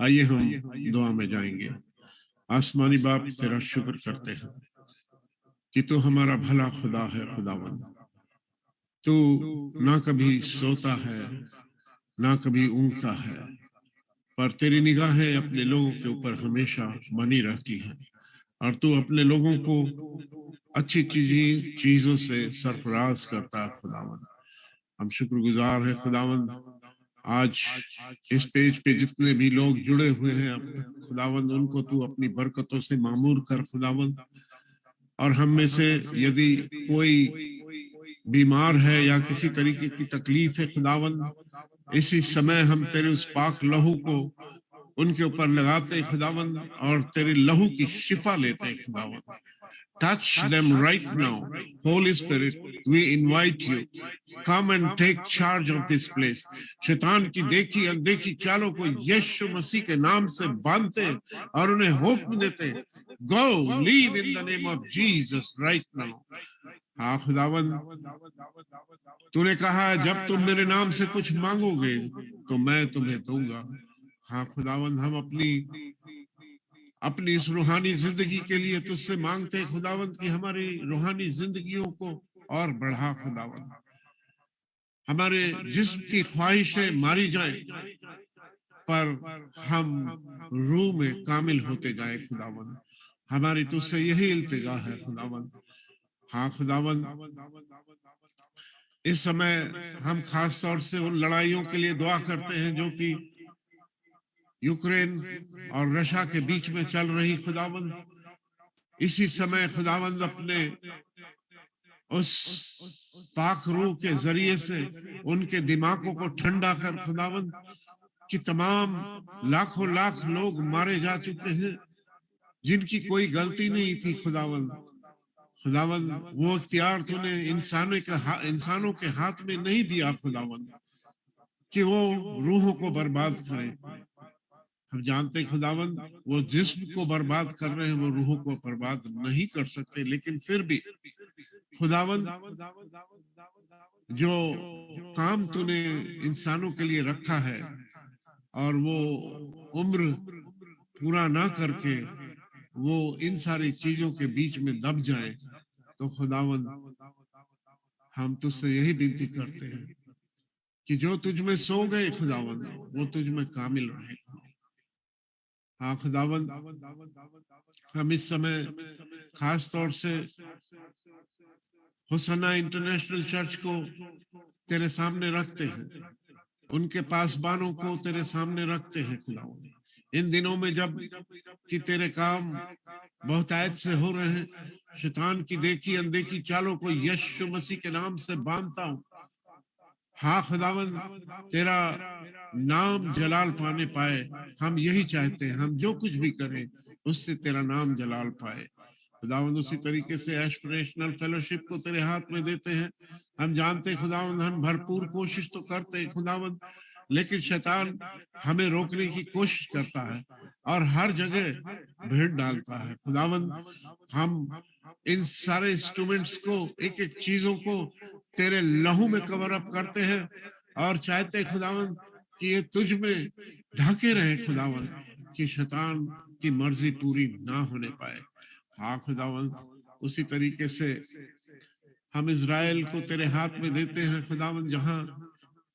आइए हम दुआ में जाएंगे। आसमानी बाप, तेरा शुक्र करते हैं कि तू हमारा भला खुदा है। खुदावन, तू ना कभी सोता है ना कभी ऊँगता है, पर तेरी निगाहें अपने लोगों के ऊपर हमेशा बनी रहती हैं और तू अपने लोगों को अच्छी चीजों से सरफराज करता है। खुदावन, हम शुक्रगुजार है खुदावन। आज इस पेज पे जितने भी लोग जुड़े हुए हैं अब तक, खुदावन, उनको तू अपनी बरकतों से मामूर कर खुदावन। और हम में से यदि कोई बीमार है या किसी तरीके की तकलीफ है खुदावन, इसी समय हम तेरे उस पाक लहू को उनके ऊपर लगाते हैं खुदावन और तेरे लहू की शिफा लेते हैं खुदावन। Touch them right now. Holy Spirit, we invite you. Come and take charge of this place. शैतान की देखी अनदेखी चालों को यीशु मसीह के नाम से बांधते और उन्हें हुक्म देते, Go, leave in the name of Jesus right now. हाँ खुदावन, तूने कहा जब तुम मेरे नाम से कुछ मांगोगे तो मैं तुम्हें दूंगा। हाँ खुदावन, हम अपनी इस रूहानी जिंदगी के लिए तुझसे मांगते हैं खुदावंद कि हमारी रूहानी जिंदगियों को और बढ़ा खुदावंद। हमारे जिस्म की ख्वाहिशें मारी जाएं, पर हम रूह में कामिल होते जाए खुदावंद। हमारी तुझसे यही इल्तिजा है खुदावंद। हाँ खुदावंद, इस समय हम खास तौर से उन लड़ाइयों के लिए दुआ करते हैं जो कि यूक्रेन और रशिया के बीच में चल रही खुदावंद। इसी समय खुदावंद अपने उस पाक रूह के जरिए से उनके दिमागों को ठंडा कर खुदावंद, कि तमाम लाखों लाख लोग मारे जा चुके हैं जिनकी कोई गलती नहीं थी खुदावंद। खुदावंद, वो इख्तियार तूने इंसानों के हाथ में नहीं दिया खुदावंद कि वो रूहों को बर्बाद करें। हम जानते हैं खुदावंद, वो जिस्म को बर्बाद कर रहे हैं, वो रूहों को बर्बाद नहीं कर सकते। लेकिन फिर भी खुदावंद, जो काम तूने इंसानों के लिए रखा है और वो उम्र पूरा ना करके वो इन सारी चीजों के बीच में दब जाए, तो खुदावंद हम तुझसे यही विनती करते हैं कि जो तुझ में सो गए खुदावंद, वो तुझ में कामिल रहे। हाँ खुदावंद, हम इस समय खास तौर से होसन्ना इंटरनेशनल चर्च को तेरे सामने रखते हैं, उनके पासबानों को तेरे सामने रखते हैं खुदावंद। इन दिनों में जब कि तेरे काम बहुतायत से हो रहे हैं, शैतान की देखी अनदेखी चालों को यीशु मसीह के नाम से बांधता हूं। हाँ खुदावंद, तेरा नाम जलाल पाने पाए, हम यही चाहते हैं। हम जो कुछ भी करें उससे तेरा नाम जलाल पाए खुदावंद। उसी तरीके से एस्पिरेशनल फेलोशिप को तेरे हाथ में देते हैं। हम जानते हैं खुदावंद, हम भरपूर कोशिश तो करते हैं खुदावंद, लेकिन शैतान हमें रोकने की कोशिश करता है और हर जगह भीड़ डालता है खुदावंद। हम इन सारे इंस्ट्रूमेंट्स को, एक एक चीजों को तेरे लहू में कवर अप करते हैं और चाहते हैं खुदावंद कि ये तुझ में ढके रहे खुदावंद, कि शैतान की मर्जी पूरी ना होने पाए। हाँ खुदावंद, उसी तरीके से हम इजराइल को तेरे हाथ में देते हैं खुदावंद, जहां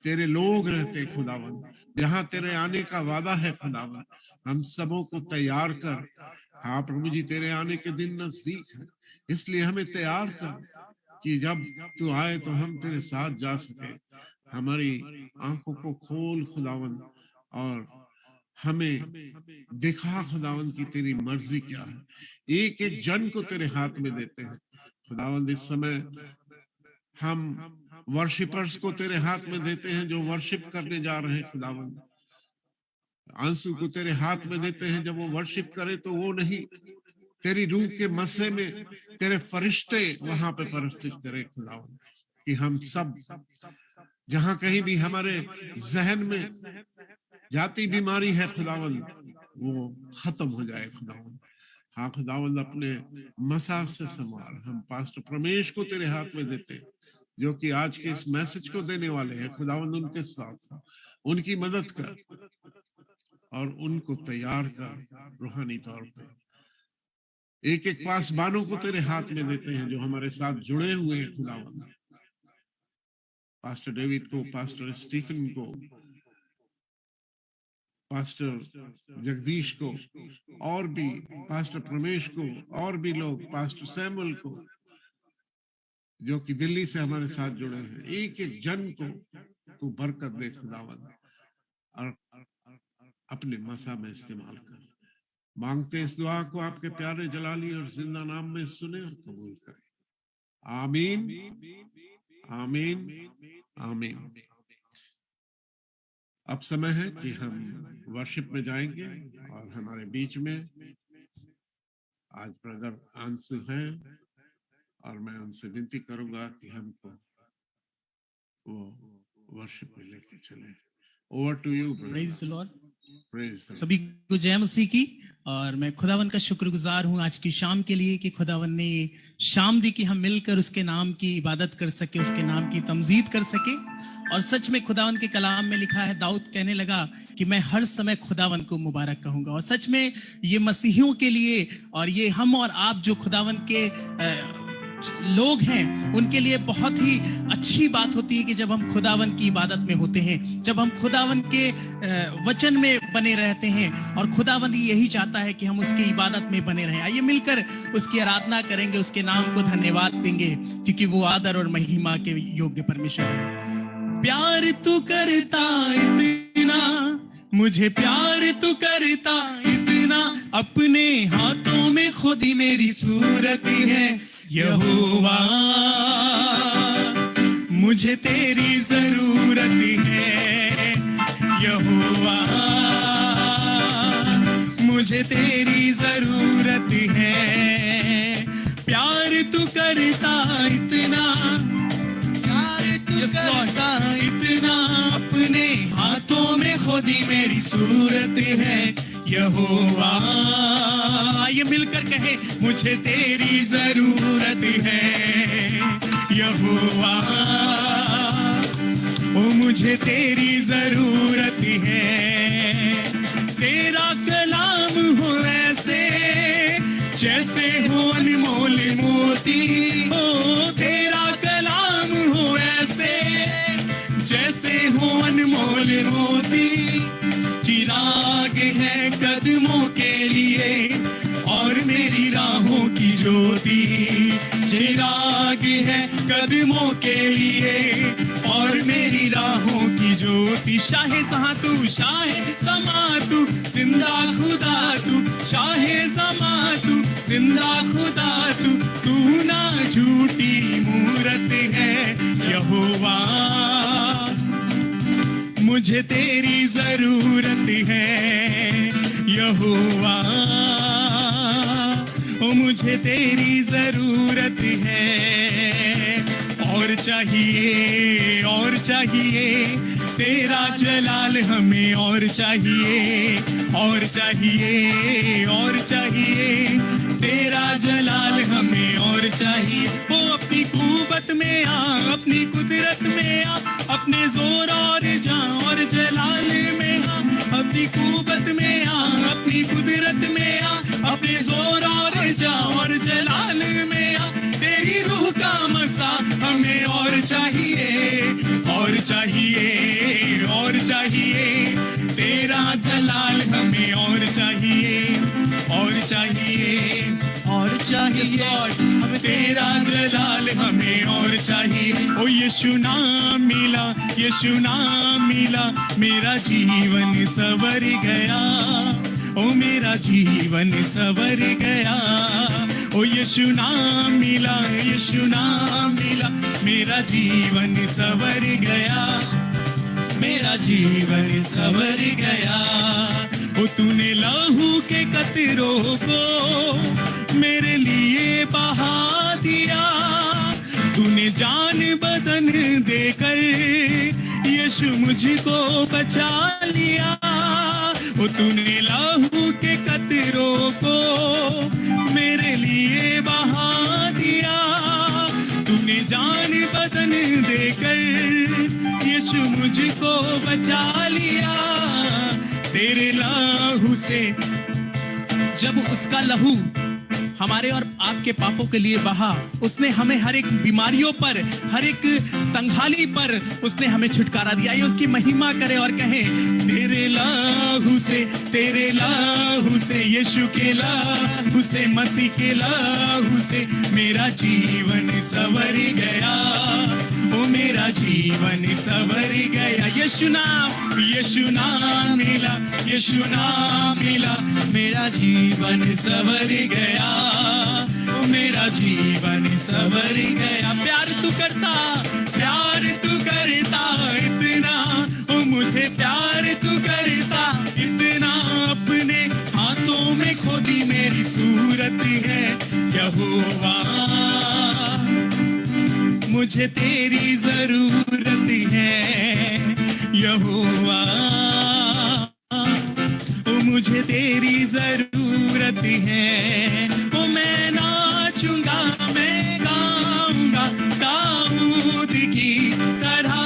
तेरे लोग रहते हैं खुदावंद, जहां तेरे आने का वादा है खुदावंद। हम सबों को तैयार कर। हाँ प्रभु जी, तेरे आने के दिन नजदीक है, इसलिए हमें तैयार कर कि जब तू आए तो हम तेरे साथ जा सके। हमारी आंखों को खोल खुदावंद और हमें दिखा खुदावंद की तेरी मर्जी क्या है। एक एक जन को तेरे हाथ में देते हैं खुदावंद। इस समय हम वर्शिपर्स को तेरे हाथ में देते हैं जो वर्शिप करने जा रहे हैं खुदावंद। आंसू को तेरे हाथ में देते हैं, जब वो वर्शिप करे तो वो नहीं, तेरी रूह के मसले में तेरे फरिश्ते वहां पे परिस्थित करे खुदावंद, कि हम सब जहां कहीं भी हमारे जहन में जाती बीमारी है खुदावंद, वो खत्म हो जाए खुदावंद। हाँ खुदावंद, अपने मसा से संभाल। हम पास्टर प्रमेश को तेरे हाथ में देते हैं, जो कि आज के इस मैसेज को देने वाले हैं खुदावंद। उनके साथ उनकी मदद कर और उनको तैयार कर रूहानी तौर पे। एक एक पासबानों को तेरे हाथ में देते हैं जो हमारे साथ जुड़े हुए हैं खुदावंद, पास्टर डेविड को, पास्टर स्टीफन को, पास्टर जगदीश को, और भी पास्टर प्रमेश को, और भी लोग, पास्टर सैमुअल को, जो कि दिल्ली से हमारे साथ जुड़े हैं। एक एक जन को तू बरकत दे खुदावंद, और अपने मसा में इस्तेमाल कर। मांगते इस दुआ को आपके प्यारे जलाली और जिंदा नाम में सुने और कबूल करे। आमीन, आमीन, आमीन। अब समय है कि हम वर्शिप में जाएंगे, और हमारे बीच में आज ब्रदर आंसू हैं, और मैं उनसे विनती करूंगा कि हमको वो वर्शिप में लेके चले। Over to you brother. Praise the Lord. Praise सभी को जय मसीह की। और मैं खुदावन का शुक्रगुजार हूँ आज की शाम के लिए कि खुदावन ने ये शाम दी कि हम मिलकर उसके नाम की इबादत कर सके, उसके नाम की तमजीद कर सके। और सच में खुदावन के कलाम में लिखा है, दाऊद कहने लगा कि मैं हर समय खुदावन को मुबारक कहूंगा। और सच में ये मसीहियों के लिए, और ये हम और आप जो खुदावन के लोग हैं, उनके लिए बहुत ही अच्छी बात होती है कि जब हम खुदावन की इबादत में होते हैं, जब हम खुदावन के वचन में बने रहते हैं। और खुदावन यही चाहता है कि हम उसकी इबादत में बने रहें। आइए मिलकर उसकी आराधना करेंगे, उसके नाम को धन्यवाद देंगे, क्योंकि वो आदर और महिमा के योग्य परमेश्वर है। प्यार तू करता इतना, मुझे प्यार तू करता इतना, अपने हाथों में खुद ही मेरी सूरत है यहोवा। मुझे तेरी जरूरत है यहोवा, मुझे तेरी जरूरत है। प्यार तू करता इतना, प्यार तू करता इतना, अपने हाथों में खुद ही मेरी सूरत है यहोवा। ये मिलकर कहे, मुझे तेरी जरूरत है यहोवा, ओ मुझे तेरी जरूरत है। तेरा कलाम हो ऐसे जैसे हो अनमोल मोती, ओ तेरा कलाम हो ऐसे जैसे हो अनमोल मोती। चिराग है कदमों के लिए और मेरी राहों की ज्योति, चिराग है कदमों के लिए और मेरी राहों की ज्योति। शाहे सहा तू, शाहे समा तू, जिंदा खुदा तू, शाहे समा तू, जिंदा खुदा तू, तू ना झूठी मूरत है यहोवा। मुझे तेरी जरूरत है यहोवा, ओ मुझे तेरी जरूरत है। और चाहिए, और चाहिए तेरा जलाल हमें, और चाहिए, और चाहिए, और चाहिए तेरा जलाल हमें, और चाहिए। ओ अपनी कुव्वत में आ, अपनी कुदरत में आ, अपने जोर और जान और जलाल में आ। अपनी कुव्वत में आ, अपनी कुदरत में आ, अपने जोर और जान और जलाल में आ। तेरी रूह का मसा हमें और चाहिए, और चाहिए, और चाहिए तेरा जलाल हमें, और चाहिए, और चाहिए, और चाहिए हमें तेरा जलाल हमें, और चाहिए। ओ यीशु नाम मिला, यीशु नाम मिला, मेरा जीवन सवर गया, ओ मेरा जीवन सवर गया। ओ यीशु नाम मिला, यीशु नाम मिला, मेरा जीवन सवर गया, मेरा जीवन सवर गया। ओ तूने लहू के कतरों को मेरे लिए बहा दिया, तूने जान बदन देकर यीशु मुझको बचा लिया। ओ तूने लहू के कतरों को मेरे लिए बहा दिया, तूने जान बदन देकर यीशु मुझको बचा लिया। तेरे लहू से। जब उसका लहू हमारे और आपके पापों के लिए बहा, उसने हमें हर एक बीमारियों पर, हर एक तंगहाली पर उसने हमें छुटकारा दिया। ये उसकी महिमा करे और कहे तेरे लहू से, तेरे लहू से, यीशु के लहू से, मसीह के लहू से मेरा जीवन संवर गया, ओ मेरा जीवन संवर गया। यीशु नाम मिला, यीशु नाम मिला, मेरा जीवन संवर गया, ओ मेरा जीवन संवर गया। प्यार तू करता इतना, ओ मुझे प्यार तू करता इतना, अपने हाथों में खोदी मेरी सूरत है यहोवा। मुझे तेरी जरूरत है यहोवा, ओ मुझे तेरी जरूरत है। ओ मैं नाचूंगा, मैं गाऊंगा दाऊद की तरह,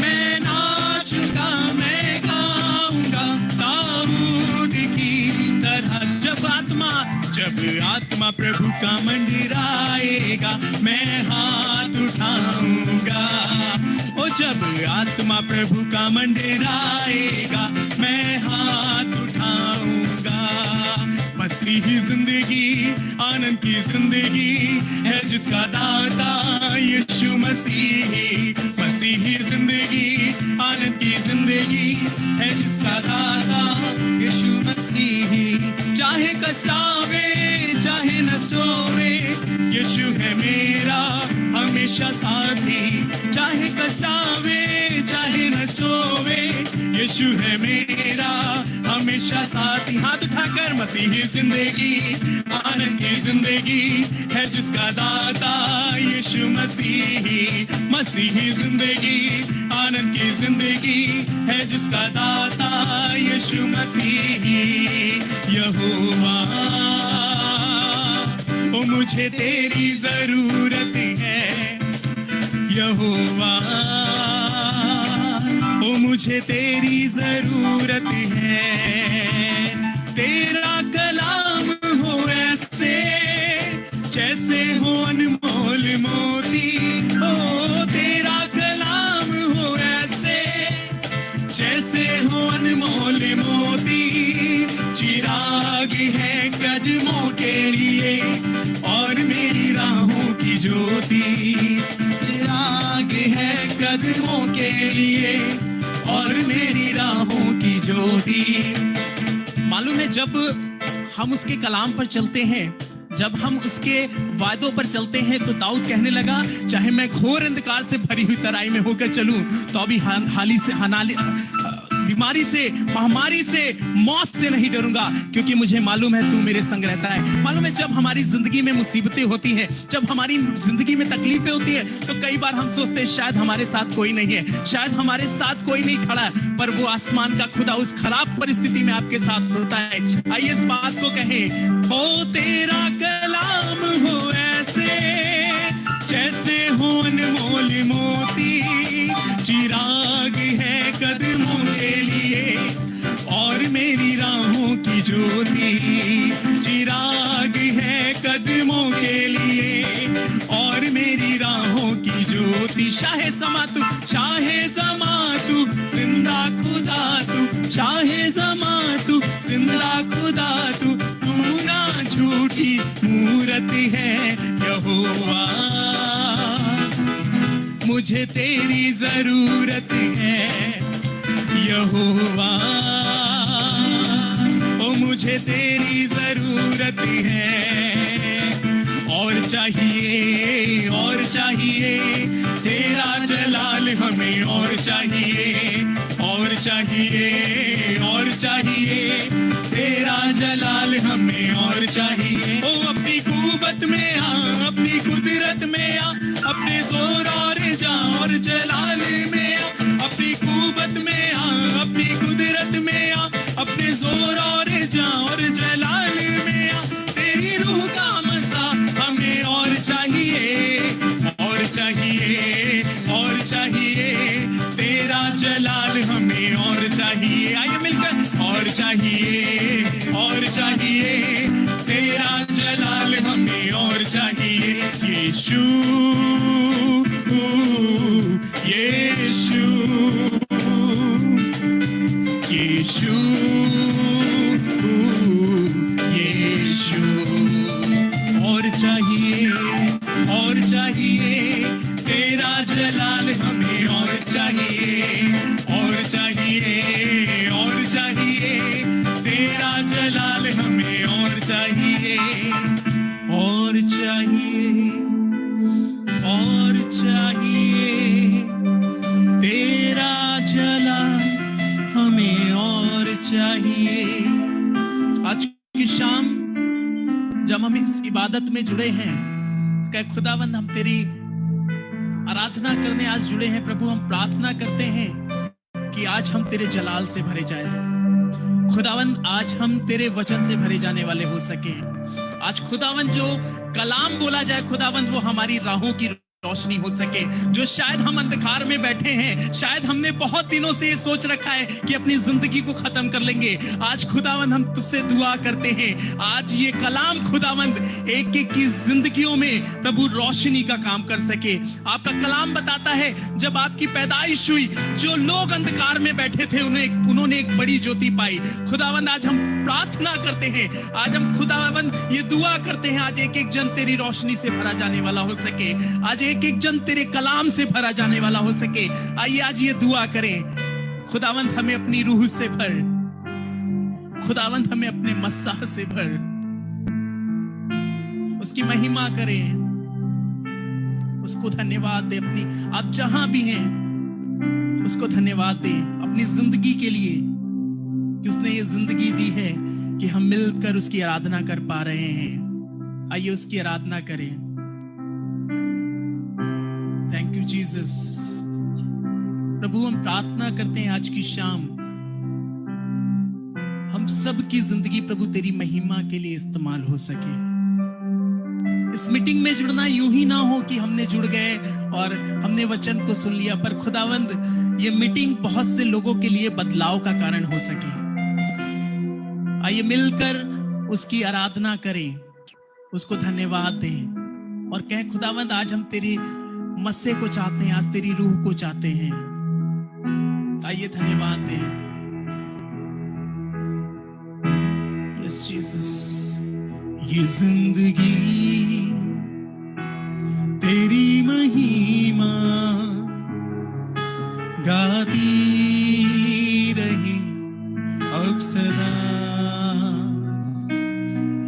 मैं नाचूंगा, मैं गाऊंगा दाऊद की तरह। जब आत्मा प्रभु का मंडराएगा, मैं हाथ उठाऊंगा। ओ जब आत्मा प्रभु का मंडराएगा, मैं हाथ उठाऊंगा। मसीही जिंदगी आनंद की जिंदगी है जिसका दाता यीशु मसीही। मसीही जिंदगी आनंद की जिंदगी है जिसका दाता यीशु मसीही। चाहे कष्ट आवे चाहे नष्ट होवे, यीशु है मेरा हमेशा साथी। चाहे कष्ट आवे चाहे नष्ट होवे, यीशु है मेरा हमेशा साथी। हाथ उठाकर मसीही जिंदगी आनंद की जिंदगी है जिसका दाता यीशु मसीही। मसीही जिंदगी आनंद की जिंदगी है जिसका दाता यीशु मसीही। यहोवा ओ मुझे तेरी जरूरत है यहोवा, ओ मुझे तेरी जरूरत है। तेरा कलाम हो ऐसे जैसे हो अनमोल मोती, ओ तेरा कलाम हो ऐसे जैसे हो अनमोल मोती। चिराग है कदमों के लिए और मेरी राहों की ज्योति। चिराग है कदमों के लिए और मेरी राहों की ज्योति। मालूम है जब हम उसके कलाम पर चलते हैं, जब हम उसके वादों पर चलते हैं, तो दाऊद कहने लगा चाहे मैं घोर अंधकार से भरी हुई तराई में होकर चलूं तो अभी बीमारी से, महामारी से, मौत से नहीं डरूंगा, क्योंकि मुझे मालूम है तू मेरे संग रहता है। मालूम है जब हमारी जिंदगी में मुसीबतें होती हैं, जब हमारी जिंदगी में तकलीफें होती है, तो कई बार हम सोचते हैं शायद हमारे साथ कोई नहीं है, शायद हमारे साथ कोई नहीं खड़ा है, पर वो आसमान का खुदा उस खराब परिस्थिति में आपके साथ होता है। आइए इस बात को कहें, हो तेरा कलाम हो ऐसे जैसे हो अनमोल मोती। चिराग है कदमों के लिए और मेरी राहों की ज्योति। चिराग है कदमों के लिए और मेरी राहों की ज्योति। शाहे समा तू जिंदा खुदा तू, शाहे समा तू जिंदा खुदा तू। तू ना झूठी मूरत है यहोवा, मुझे तेरी जरूरत है यहोवा, ओ मुझे तेरी जरूरत है। और चाहिए तेरा जलाल हमें, और चाहिए तेरा जलाल हमें, और चाहिए। ओ अपनी कुवत में आ, अपनी कुदरत में आ, अपने जोर और जान और जलाल में आ। अपनी कुवत में आ, अपनी कुदरत में आ, अपने जोर और जान और जलाल में आ। तेरी रूह का मसा हमें और चाहिए तेरा जलाल हमें और चाहिए। आइए मिलकर चाहिए, और चाहिए तेरा जलाल हमें, और चाहिए यीशु, यीशु, यीशु, यीशु। और चाहिए, और चाहिए तेरा जलाल हमें, और चाहिए, और चाहिए, और चाहिए तेरा जलाल हमें, और चाहिए, और चाहिए, और चाहिए तेरा जलाल हमें, और चाहिए। आज की शाम जब हम इस इबादत में जुड़े हैं, कह खुदावंद हम तेरी आराधना करने आज जुड़े हैं प्रभु, हम प्रार्थना करते हैं कि आज हम तेरे जलाल से भरे जाए खुदावंद, आज हम तेरे वचन से भरे जाने वाले हो सके। आज खुदावंद जो कलाम बोला जाए खुदावंद, वो हमारी राहों की रोशनी हो सके। जो शायद हम अंधकार में बैठे हैं, शायद हमने बहुत दिनों से ये सोच रखा है कि अपनी जिंदगी को खत्म कर लेंगे, आज खुदावंद हम तुझसे दुआ करते हैं, आज ये कलाम खुदावंद एक एक की जिंदगियों में प्रभु रोशनी का काम कर सके। आपका कलाम बताता है जब आपकी पैदाइश हुई, जो लोग अंधकार में बैठे थे उन्होंने एक बड़ी ज्योति पाई। खुदावंद आज हम प्रार्थना करते हैं, आज हम खुदावंद ये दुआ करते हैं, आज एक एक जन तेरी रोशनी से भरा जाने वाला हो सके, आज एक एक जन तेरे कलाम से भरा जाने वाला हो सके। आइए आज ये दुआ करें, खुदावंद हमें अपनी रूह से भर, खुदावंद हमें अपने मस्साह से भर, उसकी महिमा करें, उसको धन्यवाद दे। अपनी आप जहां भी हैं उसको धन्यवाद दे अपनी जिंदगी के लिए कि उसने ये जिंदगी दी है कि हम मिलकर उसकी आराधना कर पा रहे हैं। आइए उसकी आराधना करें। Thank you Jesus. प्रभु हम प्रार्थना करते हैं आज की शाम हम सब की जिंदगी प्रभु तेरी महिमा के लिए इस्तेमाल हो सके। इस मीटिंग में जुड़ना यूं ही ना हो कि हमने जुड़ गए और हमने वचन को सुन लिया, पर खुदावंद ये मीटिंग बहुत से लोगों के लिए बदलाव का कारण हो सके। आइए मिलकर उसकी आराधना करें, उसको धन्यवाद दें और कहें खुदावंद आज हम तेरी मस्से को चाहते हैं, आज तेरी रूह को चाहते हैं। आइए धन्यवाद दें। Yes Jesus. ये जिंदगी तेरी महिमा गाती रहे अब सदा।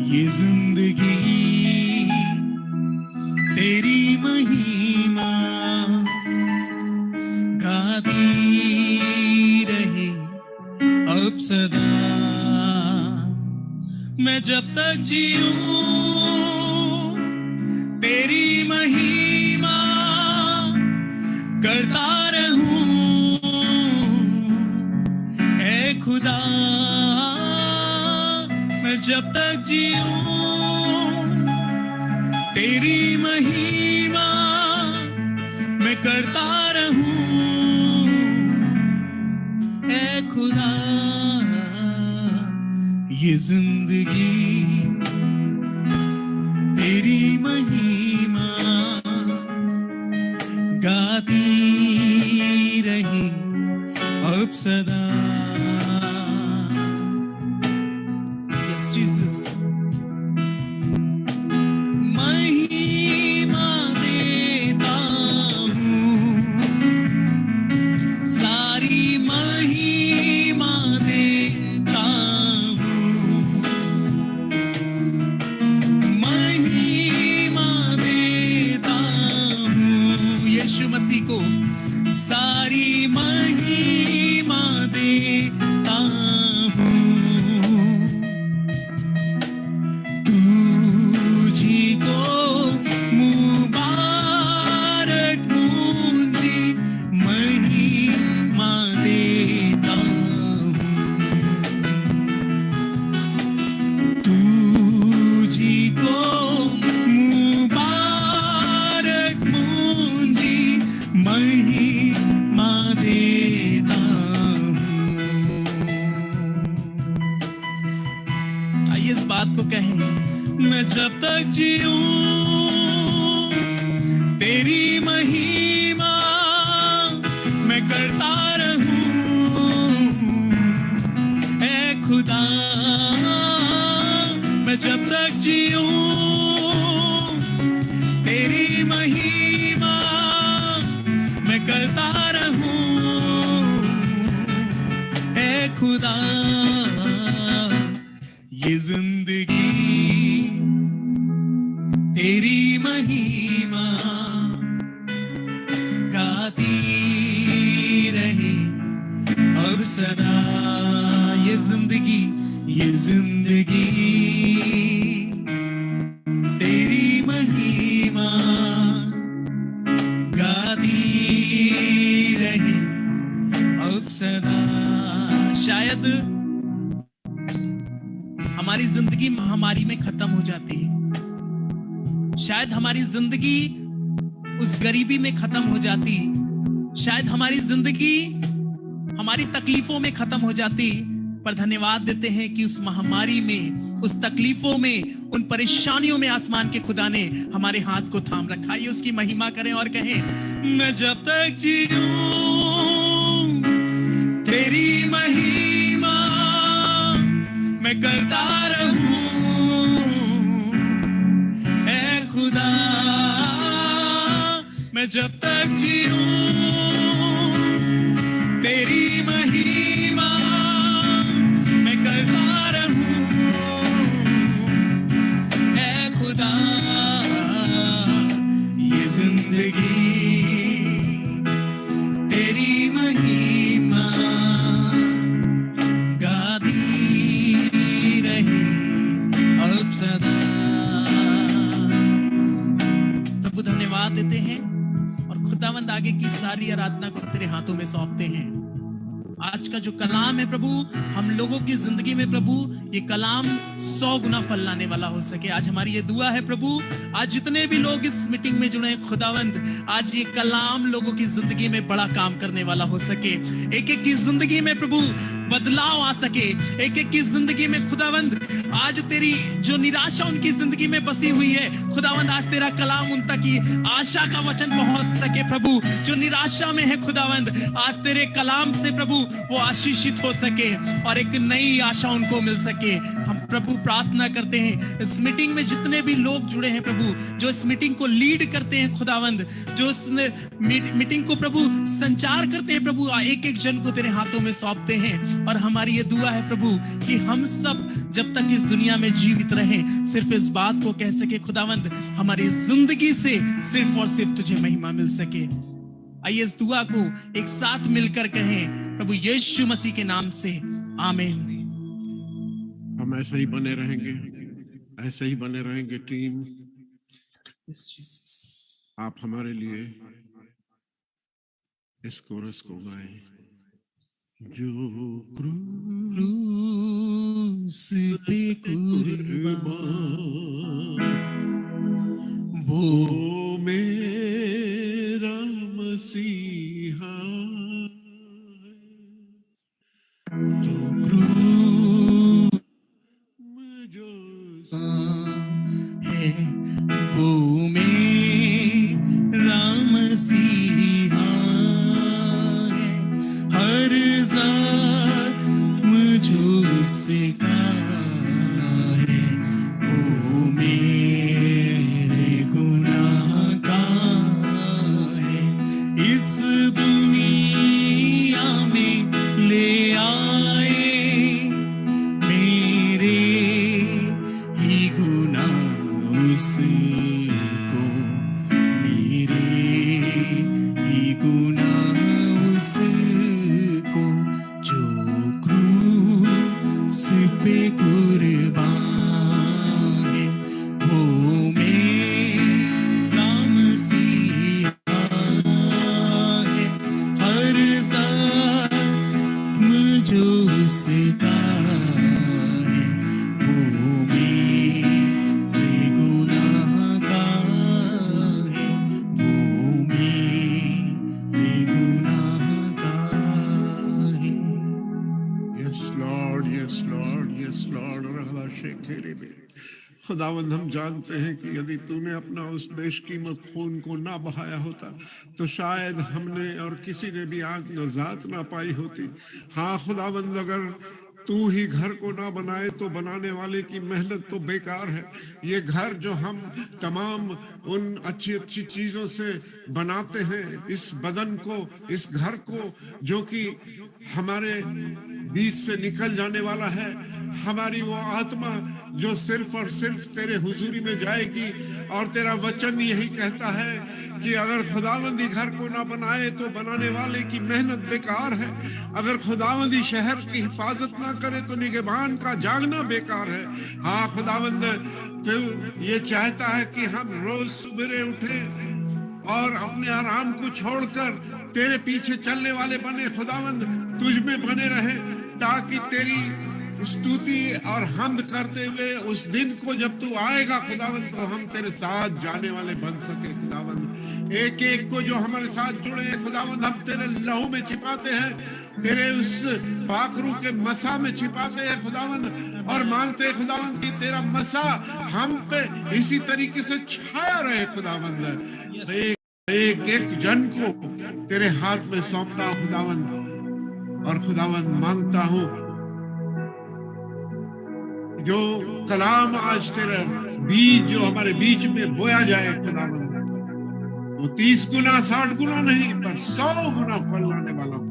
ये जिंदगी तेरी महिमा गाती रहे अब सदा। मैं जब तक जीऊं तेरी महिमा करता रहूं ऐ खुदा। मैं जब तक जीऊं तेरी महिमा मैं करता रहूं ऐ खुदा। ये जिंदगी तेरी महिमा गाती रही अब सदा। Yes Jesus. महिमा देता हूँ, सारी महिमा देता हूँ, महिमा देता हूँ यीशु मसीह को। सारी महिमा देता हूँ तुझी को मुबारक मुझे महिमा देता हूँ। तुझी को मुबारक मुझे महिमा देता तक जीऊं तेरी महिमा मैं करता रहूं। ऐ खुदा मैं जब तक जीऊं तेरी महिमा मैं करता रहूं। ऐ खुदा ये जिंदगी तेरी महिमा गाती रहे अब सदा। ये जिंदगी तेरी महिमा गाती रहे अब सदा। शायद हमारी जिंदगी महामारी में खत्म हो जाती है, शायद हमारी जिंदगी उस गरीबी में खत्म हो जाती, शायद हमारी जिंदगी हमारी तकलीफों में खत्म हो जाती, पर धन्यवाद देते हैं कि उस महामारी में, उस तकलीफों में, उन परेशानियों में आसमान के खुदा ने हमारे हाथ को थाम रखा। ये उसकी महिमा करें और कहें मैं जब तक जीऊं तेरी महिमा मैं करता रहूं। ऐ खुदा मैं जब तक जीऊं तेरी महिमा मैं करता रहूं। ऐ खुदा ये जिंदगी तेरी महिमा गाती रहे अब सदा। प्रभु धन्यवाद देते हैं और खुदावंद आगे की सारी आराधना को तेरे हाथों में सौंपते हैं। आज का जो कलाम है प्रभु हम लोगों की जिंदगी में प्रभु ये कलाम 100 गुना फल लाने वाला हो सके। आज हमारी ये दुआ है प्रभु, आज जितने भी लोग इस मीटिंग में जुड़े हैं खुदावंद, आज ये कलाम लोगों की जिंदगी में बड़ा काम करने वाला हो सके। एक एक की जिंदगी में प्रभु बदलाव आ सके, एक एक की जिंदगी में खुदावंद आज तेरी जो निराशा उनकी जिंदगी में बसी हुई है खुदावंद, आज तेरा कलाम उन तक की आशा का वचन पहुंच सके। प्रभु जो निराशा में है खुदावंद, आज तेरे कलाम से प्रभु वो आशीषित हो सके और एक नई आशा उनको मिल सके। हम प्रभु प्रार्थना करते हैं इस मीटिंग में जितने भी लोग जुड़े हैं प्रभु, जो इस मीटिंग को लीड करते हैं खुदावंद, जो इस मीटिंग को प्रभु संचार करते हैं प्रभु, एक एक जन को तेरे हाथों में सौंपते हैं। और हमारी ये दुआ है प्रभु कि हम सब जब तक इस दुनिया में जीवित रहें सिर्फ इस बात को कह सके खुदावंद, हमारी जिंदगी से सिर्फ और सिर्फ तुझे महिमा मिल सके। आइए इस दुआ को एक साथ मिलकर कहें प्रभु यीशु मसीह के नाम से, आमीन। हम ऐसे ही बने रहेंगे, ऐसे ही बने रहेंगे टीम। आप हमारे लिए इस कोरस को गाएं। जो क्रूस पे कुर्बान वो मेरा मसीहा, जो क्रूस जो है वो मेरा मसीहा है। हर ज़ख्म जो उससे का है वो मेरे गुनाह का है। इस दुनिया में ले आए मेरे ही गुनाह उसको, मेरे ही गुनाह उसको, जो क्रूस पे कुर्बान है वो मेरा मसीहा है। हर ज़ख्म जो उसका है वो मेरे गुनाह का है, वो मेरे गुनाह का है। Yes Lord, yes Lord, yes Lord. खुदावंद हम जानते हैं कि यदि तूने अपना उस बेशकीमत खून को ना बहाया होता तो शायद हमने और किसी ने भी आज नजात ना पाई होती। हाँ खुदावंद, अगर तू ही घर को ना बनाए तो बनाने वाले की मेहनत तो बेकार है। ये घर जो हम तमाम उन अच्छी अच्छी चीजों से बनाते हैं, इस बदन को, इस घर को जो कि हमारे बीच से निकल जाने वाला है, हमारी वो आत्मा जो सिर्फ और सिर्फ तेरे हुजूरी में जाएगी। और तेरा वचन यही कहता है कि अगर खुदावंदी घर को ना बनाए तो बनाने वाले की मेहनत बेकार है। अगर खुदावंदी शहर की हिफाजत ना करे तो निगहबान का जागना बेकार है। हाँ खुदावंद, तू ये चाहता है कि हम रोज सुबह उठे और अपने आराम को छोड़कर तेरे पीछे चलने वाले बने। खुदावंद, तुझ में बने रहे ताकि तेरी स्तुति और हमद करते हुए उस दिन को जब तू आएगा खुदावंद, तो हम तेरे साथ जाने वाले बन सके। खुदावंद, एक एक को जो हमारे साथ जुड़े हैं खुदावंद, हम तेरे लहू में छिपाते हैं, तेरे उस पाखरू के मसा में छिपाते हैं खुदावंद, और मांगते हैं खुदावंद कि तेरा मसा हम पे इसी तरीके से छाया रहे खुदावंद। एक एक जन को तेरे हाथ में सौंपता हूं खुदावंद, और खुदावंद मांगता हूं जो कलाम आज तेरा बीज जो हमारे बीच में बोया जाए खुदावंद, वो 30 गुना 60 गुना नहीं पर 100 गुना फल लाने वाला हो।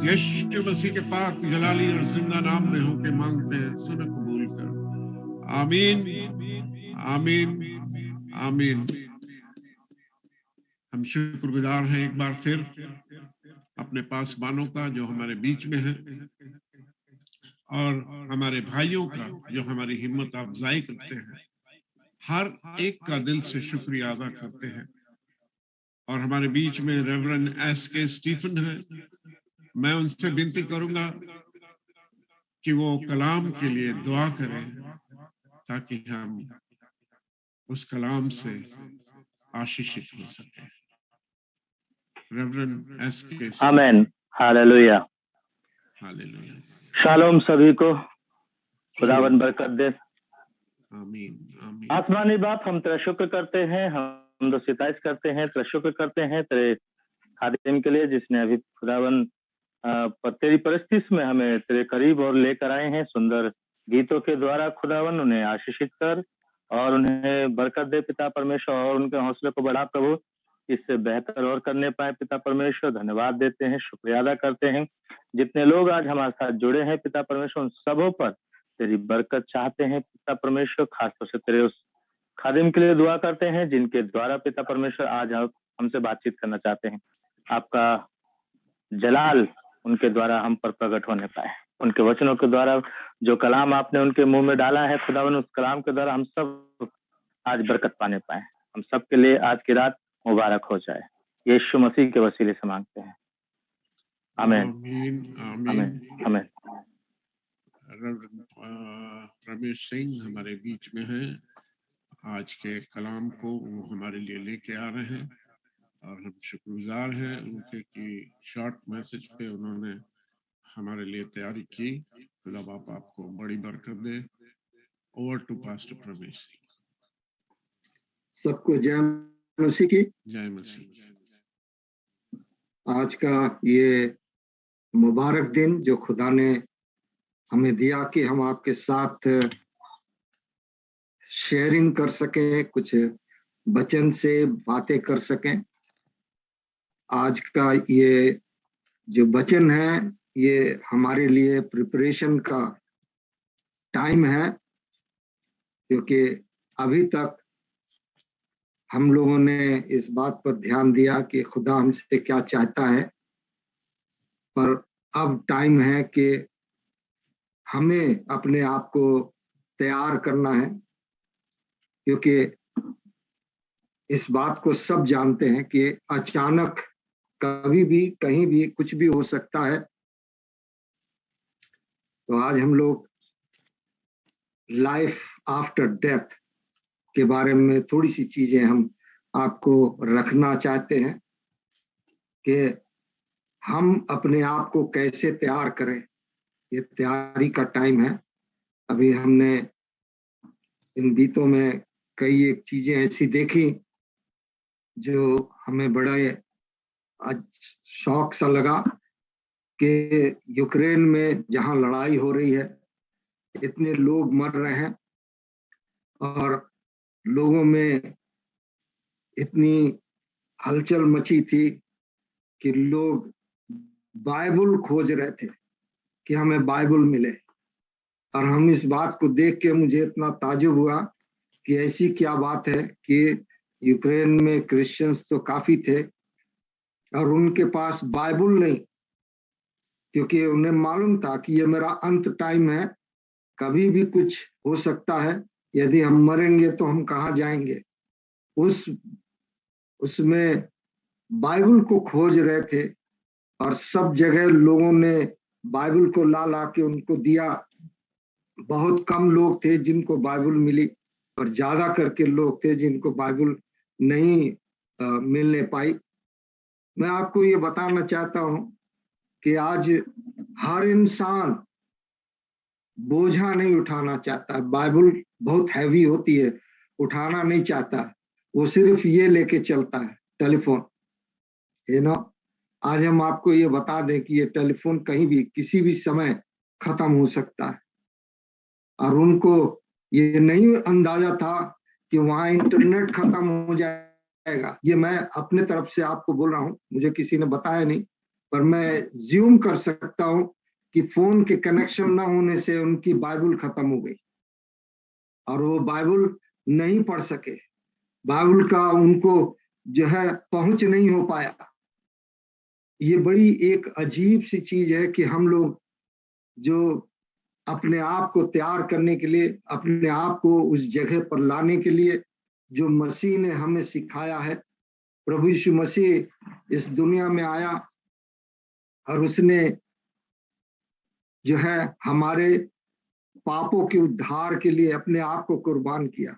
यीशु मसीह के पाक जलाली और जिंदा नाम में होके मांगते हैं, सुन कबूल कर। आमीन आमीन आमीन। हम शुक्रगुजार हैं एक बार फिर अपने पासबानों का जो हमारे बीच में है, और हमारे भाइयों का जो हमारी हिम्मत अफजाई करते हैं। हर एक का दिल से शुक्रिया अदा करते हैं। और हमारे बीच में रेवरेंड एस.के. स्टीफन है। मैं उनसे विनती करूंगा कि वो कलाम के लिए दुआ करें ताकि हम उस कलाम से आशीषित हो सके। Reverend S K. आमेन। हालेलुया। हालेलुया। शालोम सभी को, खुदावन बरकत दे। आमीन आमीन। आसमानी बाप, हम तेरा शुक्र करते हैं, हम तो सिताइश करते हैं, तेरा शुक्र करते हैं तेरे खादिम के लिए जिसने अभी खुदावन तेरी परिस्थिति में हमें तेरे करीब और लेकर आए हैं। सुंदर गीतों के द्वारा खुदावन उन्हें आशीषित कर और उन्हें बरकत दे पिता परमेश्वर, और उनके हौसले को बढ़ा प्रभु, इससे बेहतर और करने पाए पिता परमेश्वर। धन्यवाद देते हैं, शुक्रिया अदा करते हैं। जितने लोग आज हमारे साथ जुड़े हैं पिता परमेश्वर, उन सबों पर तेरी बरकत चाहते हैं पिता परमेश्वर। खासतौर से तेरे उस खादिम के लिए दुआ करते हैं जिनके द्वारा पिता परमेश्वर आज आप हमसे बातचीत करना चाहते हैं। आपका जलाल उनके द्वारा हम पर प्रकट होने पाए, उनके वचनों के द्वारा जो कलाम आपने उनके मुंह में डाला है खुदावन, उस कलाम के द्वारा हम सब आज बरकत पाने पाए। हम सब के लिए आज की रात मुबारक हो जाए, यीशु मसीह के वसीले से मांगते हैं, आमीन आमीन आमीन। रमेश सिंह हमारे बीच में हैं। आज के कलाम को वो हमारे लिए लेके आ रहे हैं और हम शुक्रगुजार हैं उनके कि शॉर्ट मैसेज पे उन्होंने हमारे लिए तैयारी की। खुदा बाप आपको बड़ी बरकत दे। Over to pastor Ramesh Singh. सबको जय मसीह की। जय मसीह। आज का ये मुबारक दिन जो खुदा ने हमें दिया कि हम आपके साथ शेयरिंग कर सकें, कुछ वचन से बातें कर सकें। आज का ये जो वचन है ये हमारे लिए प्रिपरेशन का टाइम है, क्योंकि अभी तक हम लोगों ने इस बात पर ध्यान दिया कि खुदा हमसे क्या चाहता है, पर अब टाइम है कि हमें अपने आप को तैयार करना है, क्योंकि इस बात को सब जानते हैं कि अचानक कभी भी कहीं भी कुछ भी हो सकता है। तो आज हम लोग लाइफ आफ्टर डेथ के बारे में थोड़ी सी चीजें हम आपको रखना चाहते हैं कि हम अपने आप को कैसे तैयार करें। ये तैयारी का टाइम है। अभी हमने इन बीतों में कई एक चीजें ऐसी देखी जो हमें बड़ा आज शौक सा लगा कि यूक्रेन में जहां लड़ाई हो रही है, इतने लोग मर रहे हैं और लोगों में इतनी हलचल मची थी कि लोग बाइबल खोज रहे थे कि हमें बाइबल मिले। और हम इस बात को देख के मुझे इतना ताजुब हुआ कि ऐसी क्या बात है कि यूक्रेन में क्रिश्चियंस तो काफी थे और उनके पास बाइबल नहीं, क्योंकि उन्हें मालूम था कि ये मेरा अंत टाइम है, कभी भी कुछ हो सकता है, यदि हम मरेंगे तो हम कहाँ जाएंगे। उसमें बाइबल को खोज रहे थे और सब जगह लोगों ने बाइबल को ला ला के उनको दिया। बहुत कम लोग थे जिनको बाइबल मिली और ज्यादा करके लोग थे जिनको बाइबल नहीं मिलने पाई। मैं आपको ये बताना चाहता हूं कि आज हर इंसान बोझा नहीं उठाना चाहता। बाइबल बहुत हैवी होती है, उठाना नहीं चाहता, वो सिर्फ ये लेके चलता है, टेलीफोन, है ना। आज हम आपको ये बता दें कि ये टेलीफोन कहीं भी किसी भी समय खत्म हो सकता है और उनको ये नहीं अंदाजा था कि वहां इंटरनेट खत्म हो जाएगा। ये मैं अपने तरफ से आपको बोल रहा हूं, मुझे किसी ने बताया नहीं, पर मैं ज्यूम कर सकता हूं कि फोन के कनेक्शन ना होने से उनकी बाइबल खत्म हो गई और वो बाइबल नहीं पढ़ सके, बाइबल का उनको जो है पहुंच नहीं हो पाया। ये बड़ी एक अजीब सी चीज है कि हम लोग जो अपने आप को तैयार करने के लिए, अपने आप को उस जगह पर लाने के लिए जो मसीह ने हमें सिखाया है, प्रभु यीशु मसीह इस दुनिया में आया और उसने जो है हमारे पापों के उद्धार के लिए अपने आप को कुर्बान किया।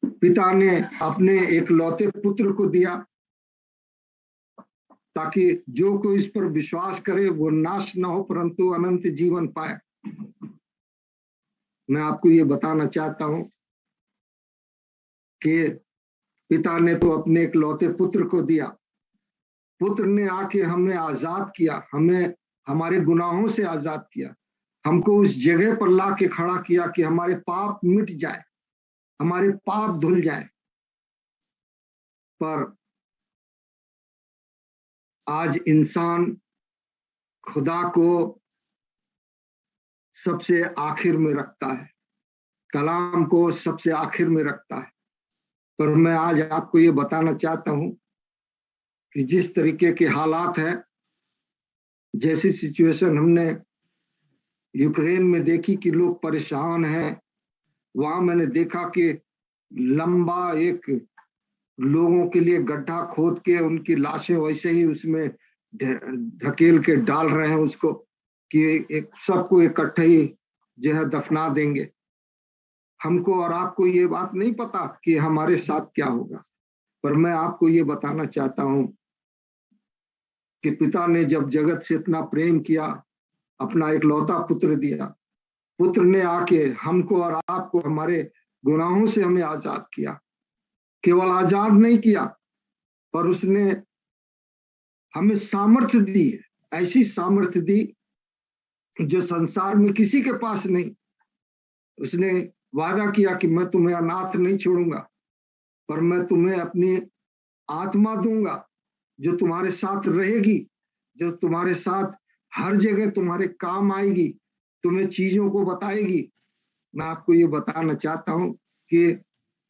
पिता ने अपने एकलौते पुत्र को दिया ताकि जो कोई इस पर विश्वास करे वो नाश न हो परंतु अनंत जीवन पाए। मैं आपको ये बताना चाहता हूं कि पिता ने तो अपने एकलौते पुत्र को दिया, पुत्र ने आके हमें आजाद किया, हमें हमारे गुनाहों से आजाद किया, हमको उस जगह पर ला के खड़ा किया कि हमारे पाप मिट जाए, हमारे पाप धुल जाए। पर आज इंसान खुदा को सबसे आखिर में रखता है, कलाम को सबसे आखिर में रखता है। पर मैं आज आपको ये बताना चाहता हूं कि जिस तरीके के हालात हैं, जैसी सिचुएशन हमने यूक्रेन में देखी कि लोग परेशान हैं, वहां मैंने देखा कि लंबा एक लोगों के लिए गड्ढा खोद के उनकी लाशें वैसे ही उसमें ढकेल के डाल रहे हैं उसको कि एक सबको इकट्ठे ही जो है दफना देंगे। हमको और आपको ये बात नहीं पता कि हमारे साथ क्या होगा, पर मैं आपको ये बताना चाहता हूं कि पिता ने जब जगत से इतना प्रेम किया, अपना इकलौता पुत्र दिया, पुत्र ने आके हमको और आपको हमारे गुनाहों से हमें आजाद किया। केवल आजाद नहीं किया पर उसने हमें सामर्थ्य दी है, ऐसी सामर्थ्य दी जो संसार में किसी के पास नहीं। उसने वादा किया कि मैं तुम्हें अनाथ नहीं छोड़ूंगा, पर मैं तुम्हें अपनी आत्मा दूंगा जो तुम्हारे साथ रहेगी, जो तुम्हारे साथ हर जगह तुम्हारे काम आएगी, तुम्हें चीजों को बताएगी। मैं आपको ये बताना चाहता हूं कि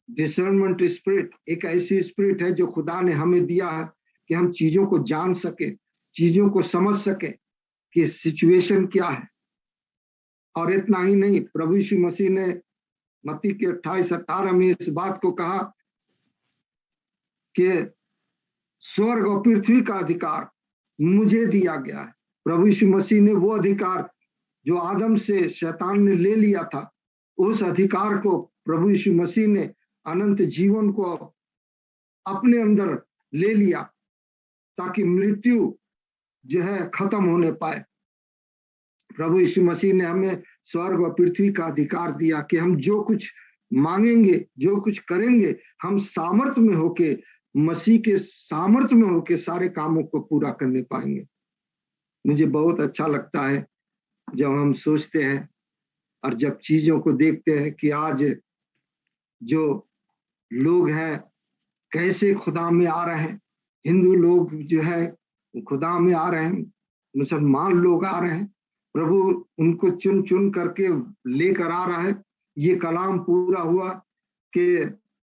डिसर्नमेंट स्पिरिट एक ऐसी स्पिरिट है जो खुदा ने हमें दिया है कि हम चीजों को जान सके, चीजों को समझ सके कि सिचुएशन क्या है। और इतना ही नहीं, प्रभु यीशु मसीह ने मत्ती के 28-18 में इस बात को कहा कि स्वर्ग और पृथ्वी का अधिकार मुझे दिया गया है। प्रभु यीशु मसीह ने वो अधिकार जो आदम से शैतान ने ले लिया था, उस अधिकार को प्रभु यीशु मसीह ने अनंत जीवन को अपने अंदर ले लिया ताकि मृत्यु जो है खत्म होने पाए। प्रभु यीशु मसीह ने हमें स्वर्ग और पृथ्वी का अधिकार दिया कि हम जो कुछ मांगेंगे, जो कुछ करेंगे, हम सामर्थ्य में होके, मसीह के सामर्थ्य में होके सारे कामों को पूरा करने पाएंगे। मुझे बहुत अच्छा लगता है जब हम सोचते हैं और जब चीजों को देखते हैं कि आज जो लोग हैं कैसे खुदा में आ रहे हैं। हिंदू लोग जो है खुदा में आ रहे हैं, मुसलमान लोग आ रहे हैं, प्रभु उनको चुन चुन करके लेकर आ रहा है। ये कलाम पूरा हुआ कि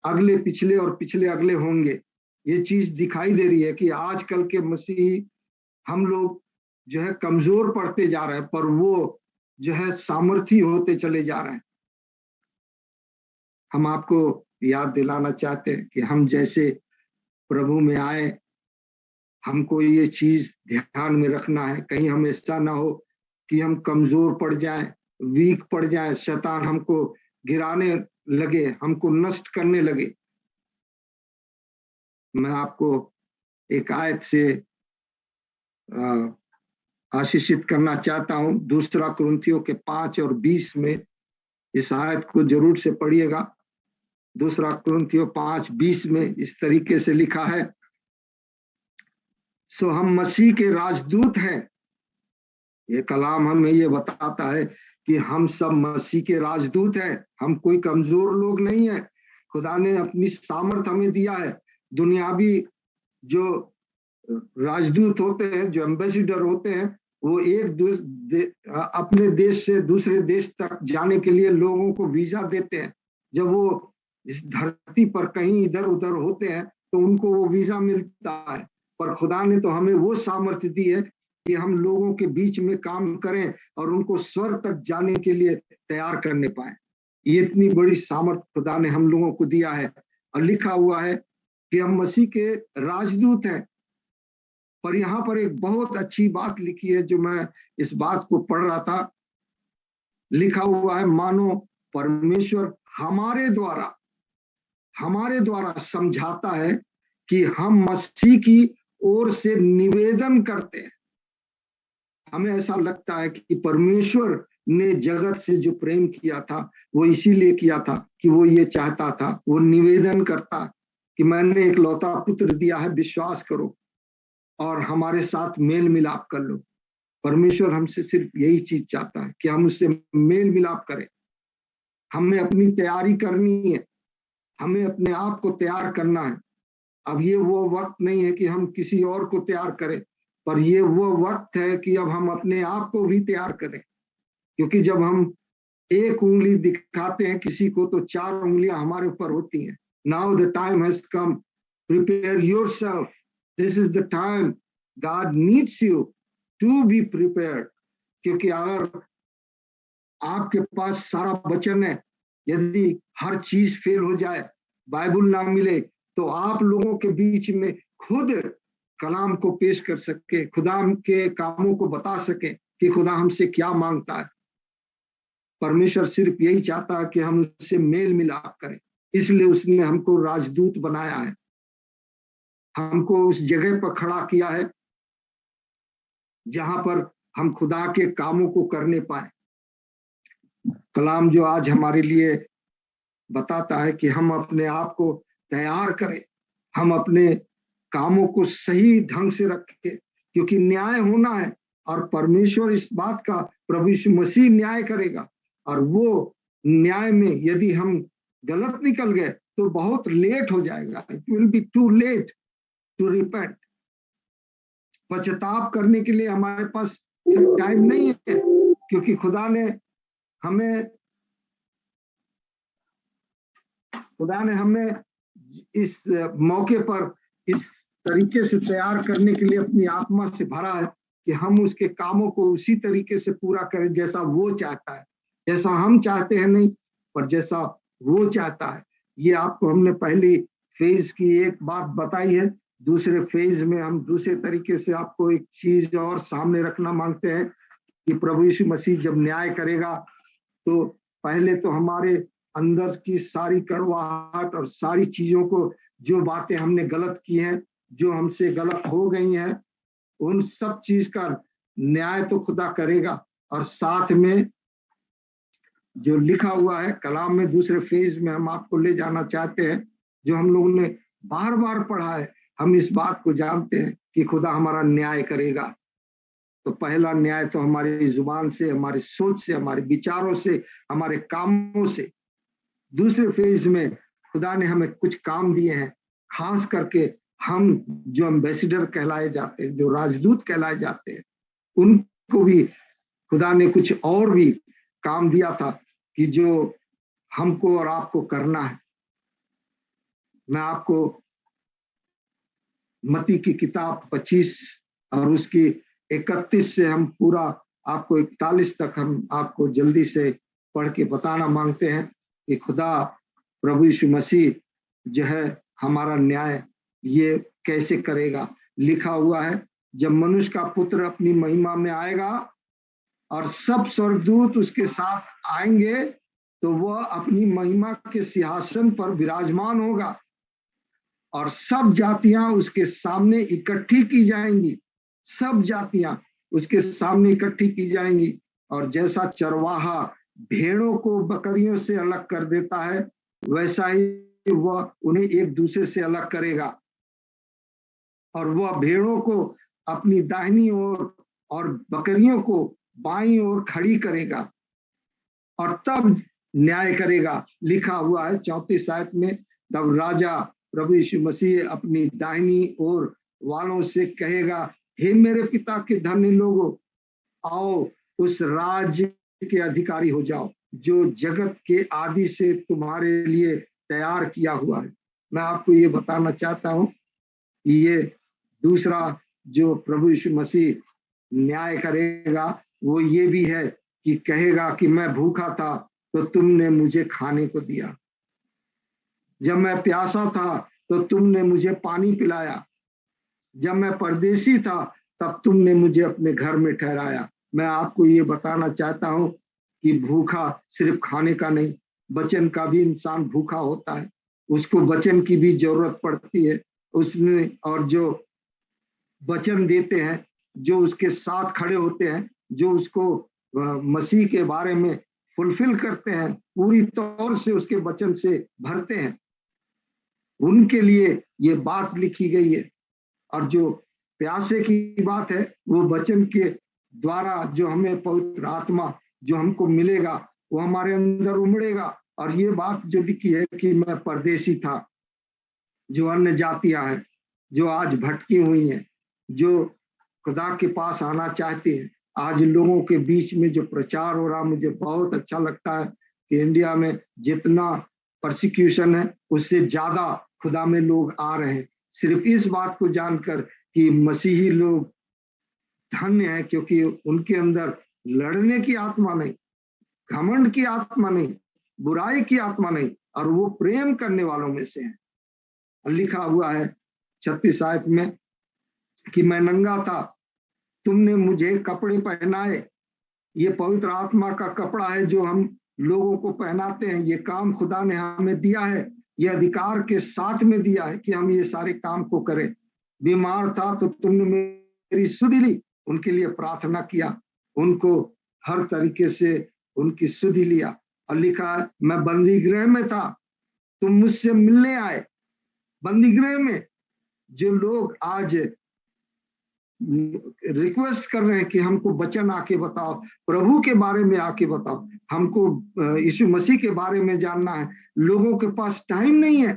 अगले पिछले और पिछले अगले होंगे। ये चीज दिखाई दे रही है कि आजकल के मसीह हम लोग जो है कमजोर पड़ते जा रहे हैं, पर वो जो है सामर्थी होते चले जा रहे हैं। हम आपको याद दिलाना चाहते हैं कि हम जैसे प्रभु में आए, हमको ये चीज ध्यान में रखना है, कहीं हम ऐसा ना हो कि हम कमजोर पड़ जाएं, वीक पड़ जाएं, शैतान हमको गिराने लगे, हमको नष्ट करने लगे। मैं आपको एक आयत से आशीषित करना चाहता हूं। 2 कुरिन्थियों के 5 और 20 में इस आयत को जरूर से पढ़िएगा। 2 कुरिन्थियों 5:20 में इस तरीके से लिखा है, सो हम मसीह के राजदूत हैं। ये कलाम हमें ये बताता है कि हम सब मसीह के राजदूत हैं, हम कोई कमजोर लोग नहीं है। खुदा ने अपनी सामर्थ हमें दिया है। दुनियावी जो राजदूत होते हैं, जो एम्बेसडर होते हैं, वो अपने देश से दूसरे देश तक जाने के लिए लोगों को वीजा देते हैं। जब वो इस धरती पर कहीं इधर उधर होते हैं तो उनको वो वीजा मिलता है। पर खुदा ने तो हमें वो सामर्थ्य दी है कि हम लोगों के बीच में काम करें और उनको स्वर्ग तक जाने के लिए तैयार करने पाए। ये इतनी बड़ी सामर्थ्य खुदा ने हम लोगों को दिया है। और लिखा हुआ है कि हम मसीह के राजदूत हैं। पर यहाँ पर एक बहुत अच्छी बात लिखी है, जो मैं इस बात को पढ़ रहा था। लिखा हुआ है, मानो परमेश्वर हमारे द्वारा समझाता है कि हम मसीह की ओर से निवेदन करते हैं। हमें ऐसा लगता है कि परमेश्वर ने जगत से जो प्रेम किया था वो इसीलिए किया था कि वो ये चाहता था, वो निवेदन करता कि मैंने एक लौता पुत्र दिया है, विश्वास करो और हमारे साथ मेल मिलाप कर लो। परमेश्वर हमसे सिर्फ यही चीज चाहता है कि हम उससे मेल मिलाप करें। हमें अपनी तैयारी करनी है, हमें अपने आप को तैयार करना है। अब ये वो वक्त नहीं है कि हम किसी और को तैयार करें, पर ये वो वक्त है कि अब हम अपने आप को भी तैयार करें। क्योंकि जब हम एक उंगली दिखाते हैं किसी को तो 4 उंगलियां हमारे ऊपर होती हैं। Now the time has come, prepare yourself, this is the time, God needs you to be prepared. क्योंकि अगर आपके पास सारा वचन है, यदि हर चीज फेल हो जाए, बाइबल ना मिले, तो आप लोगों के बीच में खुद कलाम को पेश कर सके, खुदा के कामों को बता सके कि खुदा हमसे क्या मांगता है। परमेश्वर सिर्फ यही चाहता है कि हम उससे मेल मिलाप करें। इसलिए उसने हमको राजदूत बनाया है, हमको उस जगह पर खड़ा किया है जहां पर हम खुदा के कामों को करने पाए। कलाम जो आज हमारे लिए बताता है कि हम अपने आप को तैयार करें, हम अपने कामों को सही ढंग से रखें, क्योंकि न्याय होना है और परमेश्वर इस बात का, प्रभु यीशु मसीह न्याय करेगा। और वो न्याय में यदि हम गलत निकल गए तो बहुत लेट हो जाएगा। It will be too late to repent. पश्चाताप करने के लिए हमारे पास टाइम नहीं है, क्योंकि खुदा ने हमें इस मौके पर इस तरीके से तैयार करने के लिए अपनी आत्मा से भरा है कि हम उसके कामों को उसी तरीके से पूरा करें जैसा वो चाहता है। जैसा हम चाहते हैं नहीं, पर जैसा वो चाहता है। ये आपको हमने पहली फेज की एक बात बताई है। दूसरे फेज में हम दूसरे तरीके से आपको एक चीज और सामने रखना मांगते हैं कि प्रभु यीशु मसीह जब न्याय करेगा तो पहले तो हमारे अंदर की सारी कड़वाहट और सारी चीजों को, जो बातें हमने गलत की हैं, जो हमसे गलत हो गई हैं, उन सब चीज का न्याय तो खुदा करेगा। और साथ में जो लिखा हुआ है कलाम में, दूसरे फेज में हम आपको ले जाना चाहते हैं, जो हम लोगों ने बार बार पढ़ा है। हम इस बात को जानते हैं कि खुदा हमारा न्याय करेगा। तो पहला न्याय तो हमारी जुबान से, हमारी सोच से, हमारे विचारों से, हमारे कामों से। दूसरे फेज में खुदा ने हमें कुछ काम दिए हैं, खास करके हम जो एम्बेसडर कहलाए जाते हैं, जो राजदूत कहलाए जाते हैं, उनको भी खुदा ने कुछ और भी काम दिया था कि जो हमको और आपको करना है। मैं आपको मत्ती की किताब 25 और उसकी 31 से हम पूरा आपको 41 तक हम आपको जल्दी से पढ़ के बताना मांगते हैं कि खुदा प्रभु यीशु मसीह जो है हमारा न्याय ये कैसे करेगा। लिखा हुआ है, जब मनुष्य का पुत्र अपनी महिमा में आएगा और सब स्वर्गदूत उसके साथ आएंगे, तो वह अपनी महिमा के सिंहासन पर विराजमान होगा और सब जातियां उसके सामने इकट्ठी की जाएंगी। सब जातियां उसके सामने इकट्ठी की जाएंगी, और जैसा चरवाहा भेड़ों को बकरियों से अलग कर देता है, वैसा ही वह उन्हें एक दूसरे से अलग करेगा, और वह भेड़ों को अपनी दाहिनी ओर और बकरियों को बाईं ओर खड़ी करेगा और तब न्याय करेगा। लिखा हुआ है 34 आयत में, तब राजा प्रभु यीशु मसीह अपनी दाहिनी ओर वालों से कहेगा, हे मेरे पिता के धन्य लोगों, आओ उस राज्य के अधिकारी हो जाओ जो जगत के आदि से तुम्हारे लिए तैयार किया हुआ है। मैं आपको ये बताना चाहता हूं कि ये दूसरा जो प्रभु यीशु मसीह न्याय करेगा वो ये भी है कि कहेगा कि मैं भूखा था तो तुमने मुझे खाने को दिया, जब मैं प्यासा था तो तुमने मुझे पानी पिलाया, जब मैं परदेसी था तब तुमने मुझे अपने घर में ठहराया। मैं आपको ये बताना चाहता हूं कि भूखा सिर्फ खाने का नहीं, वचन का भी इंसान भूखा होता है, उसको वचन की भी जरूरत पड़ती है। उसने और जो वचन देते हैं, जो उसके साथ खड़े होते हैं, जो उसको मसीह के बारे में फुलफिल करते हैं, पूरी तौर से उसके वचन से भरते हैं, उनके लिए ये बात लिखी गई है। और जो प्यासे की बात है, वो वचन के द्वारा जो हमें पवित्र आत्मा जो हमको मिलेगा वो हमारे अंदर उमड़ेगा। और ये बात जो लिखी है कि मैं परदेसी था, जो अन्य जातियां हैं जो आज भटकी हुई हैं, जो खुदा के पास आना चाहते हैं, आज लोगों के बीच में जो प्रचार हो रहा, मुझे बहुत अच्छा लगता है कि इंडिया में जितना परसिक्यूशन है उससे ज्यादा खुदा में लोग आ रहे हैं, सिर्फ इस बात को जानकर कि मसीही लोग धन्य है, क्योंकि उनके अंदर लड़ने की आत्मा नहीं, घमंड की आत्मा नहीं, बुराई की आत्मा नहीं, और वो प्रेम करने वालों में से है। लिखा हुआ है 36 आयत में कि मैं नंगा था, तुमने मुझे कपड़े पहनाए। ये पवित्र आत्मा का कपड़ा है जो हम लोगों को पहनाते हैं। ये काम खुदा ने हमें दिया है, ये अधिकार के साथ में दिया है कि हम ये सारे काम को करें। बीमार था तो तुमने मेरी सुधि ली, उनके लिए प्रार्थना किया, उनको हर तरीके से उनकी सुधि लिया। और लिखा है मैं बंदी गृह में था, तुम मुझसे मिलने आए। बंदी गृह में जो लोग आज रिक्वेस्ट कर रहे हैं कि हमको वचन आके बताओ, प्रभु के बारे में आके बताओ, हमको यीशु मसीह के बारे में जानना है, लोगों के पास टाइम नहीं है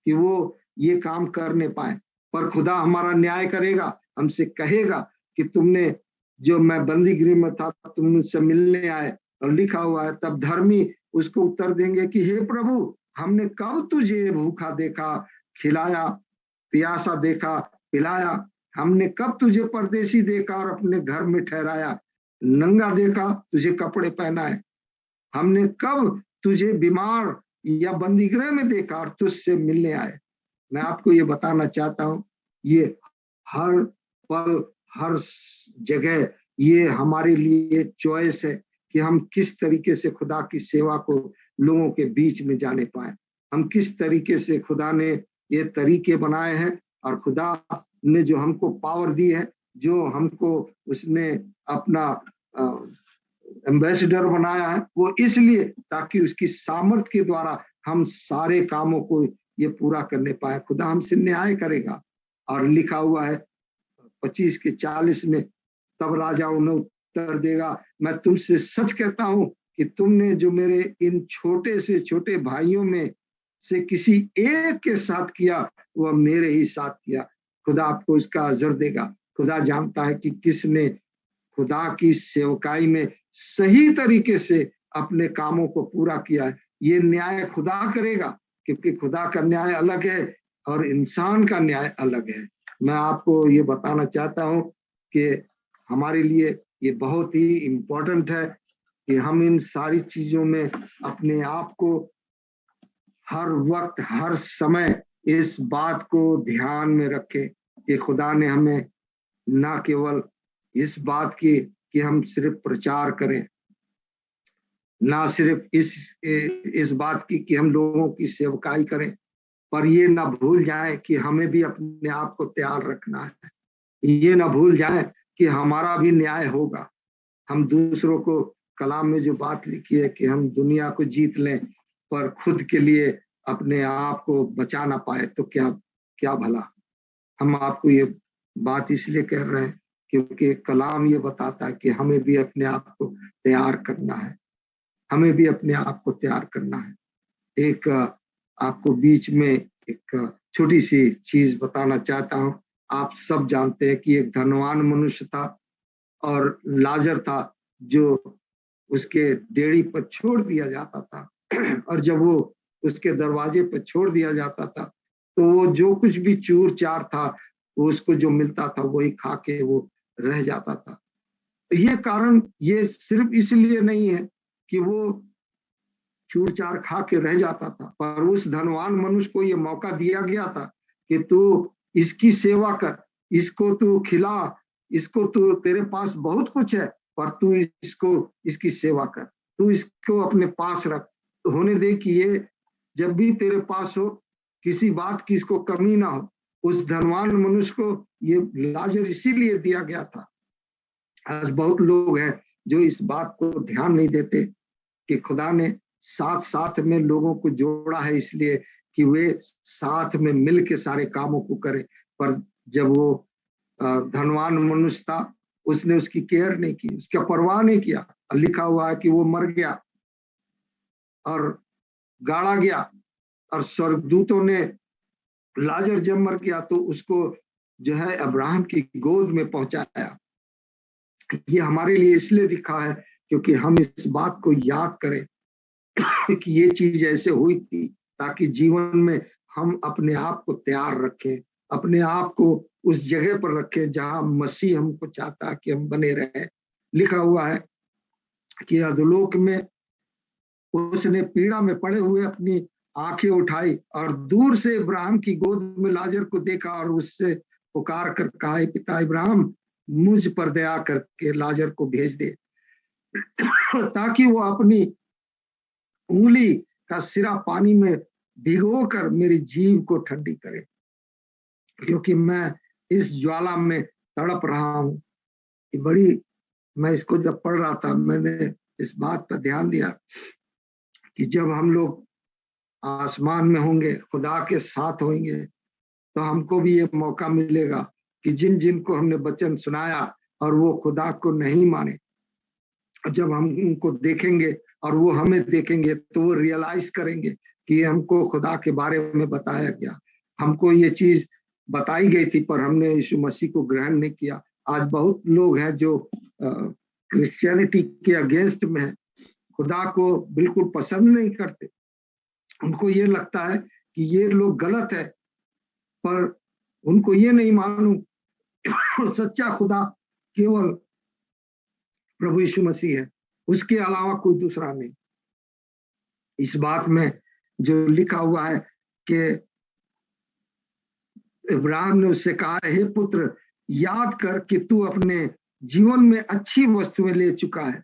कि वो ये काम करने पाए। पर खुदा हमारा न्याय करेगा, हमसे कहेगा कि तुमने जो मैं बंदी गृह में था तुम मुझसे मिलने आए। और लिखा हुआ है तब धर्मी उसको उत्तर देंगे कि हे प्रभु, हमने कब तुझे भूखा देखा, खिलाया, प्यासा देखा, पिलाया, हमने कब तुझे परदेसी देखा और अपने घर में ठहराया, नंगा देखा तुझे कपड़े पहनाए, हमने कब तुझे बीमार या बंदी गृह में देखा और तुझसे मिलने आए। मैं आपको ये बताना चाहता हूं, ये हर पल हर जगह ये हमारे लिए चॉइस है कि हम किस तरीके से खुदा की सेवा को लोगों के बीच में जाने पाए। हम किस तरीके से, खुदा ने ये तरीके बनाए हैं और खुदा ने जो हमको पावर दी है, जो हमको उसने अपना एम्बेसडर बनाया है, वो इसलिए ताकि उसकी सामर्थ्य के द्वारा हम सारे कामों को ये पूरा करने पाए। खुदा हमसे न्याय करेगा। और लिखा हुआ है 25 के 40 में, तब राजा उन्हें उत्तर देगा, मैं तुमसे सच कहता हूं कि तुमने जो मेरे इन छोटे से छोटे भाइयों में से किसी एक के साथ किया, वह मेरे ही साथ किया। खुदा आपको इसका अजर देगा। खुदा जानता है कि किसने खुदा की सेवकाई में सही तरीके से अपने कामों को पूरा किया है। ये न्याय खुदा करेगा, क्योंकि खुदा का न्याय अलग है और इंसान का न्याय अलग है। मैं आपको ये बताना चाहता हूं कि हमारे लिए ये बहुत ही इम्पोर्टेंट है कि हम इन सारी चीजों में अपने आप को हर वक्त हर समय इस बात को ध्यान में रखें कि खुदा ने हमें ना केवल इस बात की कि हम सिर्फ प्रचार करें, ना सिर्फ इस बात की कि हम लोगों की सेवकाई करें, पर ये ना भूल जाए कि हमें भी अपने आप को तैयार रखना है। ये ना भूल जाए कि हमारा भी न्याय होगा। हम दूसरों को, कलाम में जो बात लिखी है कि हम दुनिया को जीत लें पर खुद के लिए अपने आप को बचा ना पाए तो क्या क्या भला। हम आपको ये बात इसलिए कह रहे हैं क्योंकि कलाम ये बताता है कि हमें भी अपने आप को तैयार करना है। हमें भी अपने आप को तैयार करना है। एक आपको बीच में एक छोटी सी चीज बताना चाहता हूं। आप सब जानते हैं कि एक धनवान मनुष्य था और लाजर था जो उसके डेड़ी पर छोड़ दिया जाता था और जब वो उसके दरवाजे पर छोड़ दिया जाता था तो वो जो कुछ भी चूर चार था वो उसको जो मिलता था वही खा के वो रह जाता था। ये कारण ये सिर्फ इसलिए नहीं है कि वो चूर चार खा के रह जाता था, पर उस धनवान मनुष्य को ये मौका दिया गया था कि तू इसकी सेवा कर, इसको तू खिला, इसको तू, तेरे पास बहुत कुछ है पर तू इसकी सेवा कर, तू इसको अपने पास रख, तो होने दे कि ये जब भी तेरे पास हो किसी बात की इसको कमी ना हो। उस धनवान मनुष्य को ये लाजर इसीलिए दिया गया था। आज बहुत लोग हैं जो इस बात को ध्यान नहीं देते कि खुदा ने साथ साथ में लोगों को जोड़ा है इसलिए कि वे साथ में मिल के सारे कामों को करें। पर जब वो धनवान मनुष्य था उसने उसकी केयर नहीं की, उसका परवाह नहीं किया। लिखा हुआ है कि वो मर गया और गाड़ा गया और स्वर्गदूतों ने लाजर जब मर गया तो उसको जो है अब्राहम की गोद में पहुंचाया। ये हमारे लिए इसलिए लिखा है क्योंकि हम इस बात को याद करें कि ये चीज ऐसे हुई थी ताकि जीवन में हम अपने आप को तैयार रखें, अपने आप को उस जगह पर रखें जहां मसीह हमको चाहता है कि हम बने रहें। लिखा हुआ है कि अधोलोक में उसने पीड़ा में पड़े हुए अपनी आंखें उठाई और दूर से इब्राहिम की गोद में लाजर को देखा और उससे पुकार कर कहा, पिता इब्राहिम मुझ पर दया करके लाजर को भेज दे ताकि वो अपनी उंगली का सिरा पानी में भिगोकर मेरी जीभ को ठंडी करे, क्योंकि मैं इस ज्वाला में तड़प रहा हूं। बड़ी, मैं इसको जब पढ़ रहा था मैंने इस बात पर ध्यान दिया कि जब हम लोग आसमान में होंगे, खुदा के साथ होंगे, तो हमको भी ये मौका मिलेगा कि जिन जिन को हमने वचन सुनाया और वो खुदा को नहीं माने, जब हम उनको देखेंगे और वो हमें देखेंगे तो वो रियलाइज करेंगे कि हमको खुदा के बारे में बताया गया, हमको ये चीज बताई गई थी पर हमने यीशु मसीह को ग्रहण नहीं किया। आज बहुत लोग हैं जो क्रिश्चियनिटी के अगेंस्ट में है, खुदा को बिल्कुल पसंद नहीं करते। उनको ये लगता है कि ये लोग गलत है, पर उनको ये नहीं मालूम सच्चा खुदा केवल प्रभु यीशु मसीह है, उसके अलावा कोई दूसरा नहीं। इस बात में जो लिखा हुआ है कि इब्राहिम ने उससे कहा, हे पुत्र याद कर कि तू अपने जीवन में अच्छी वस्तुएं ले चुका है,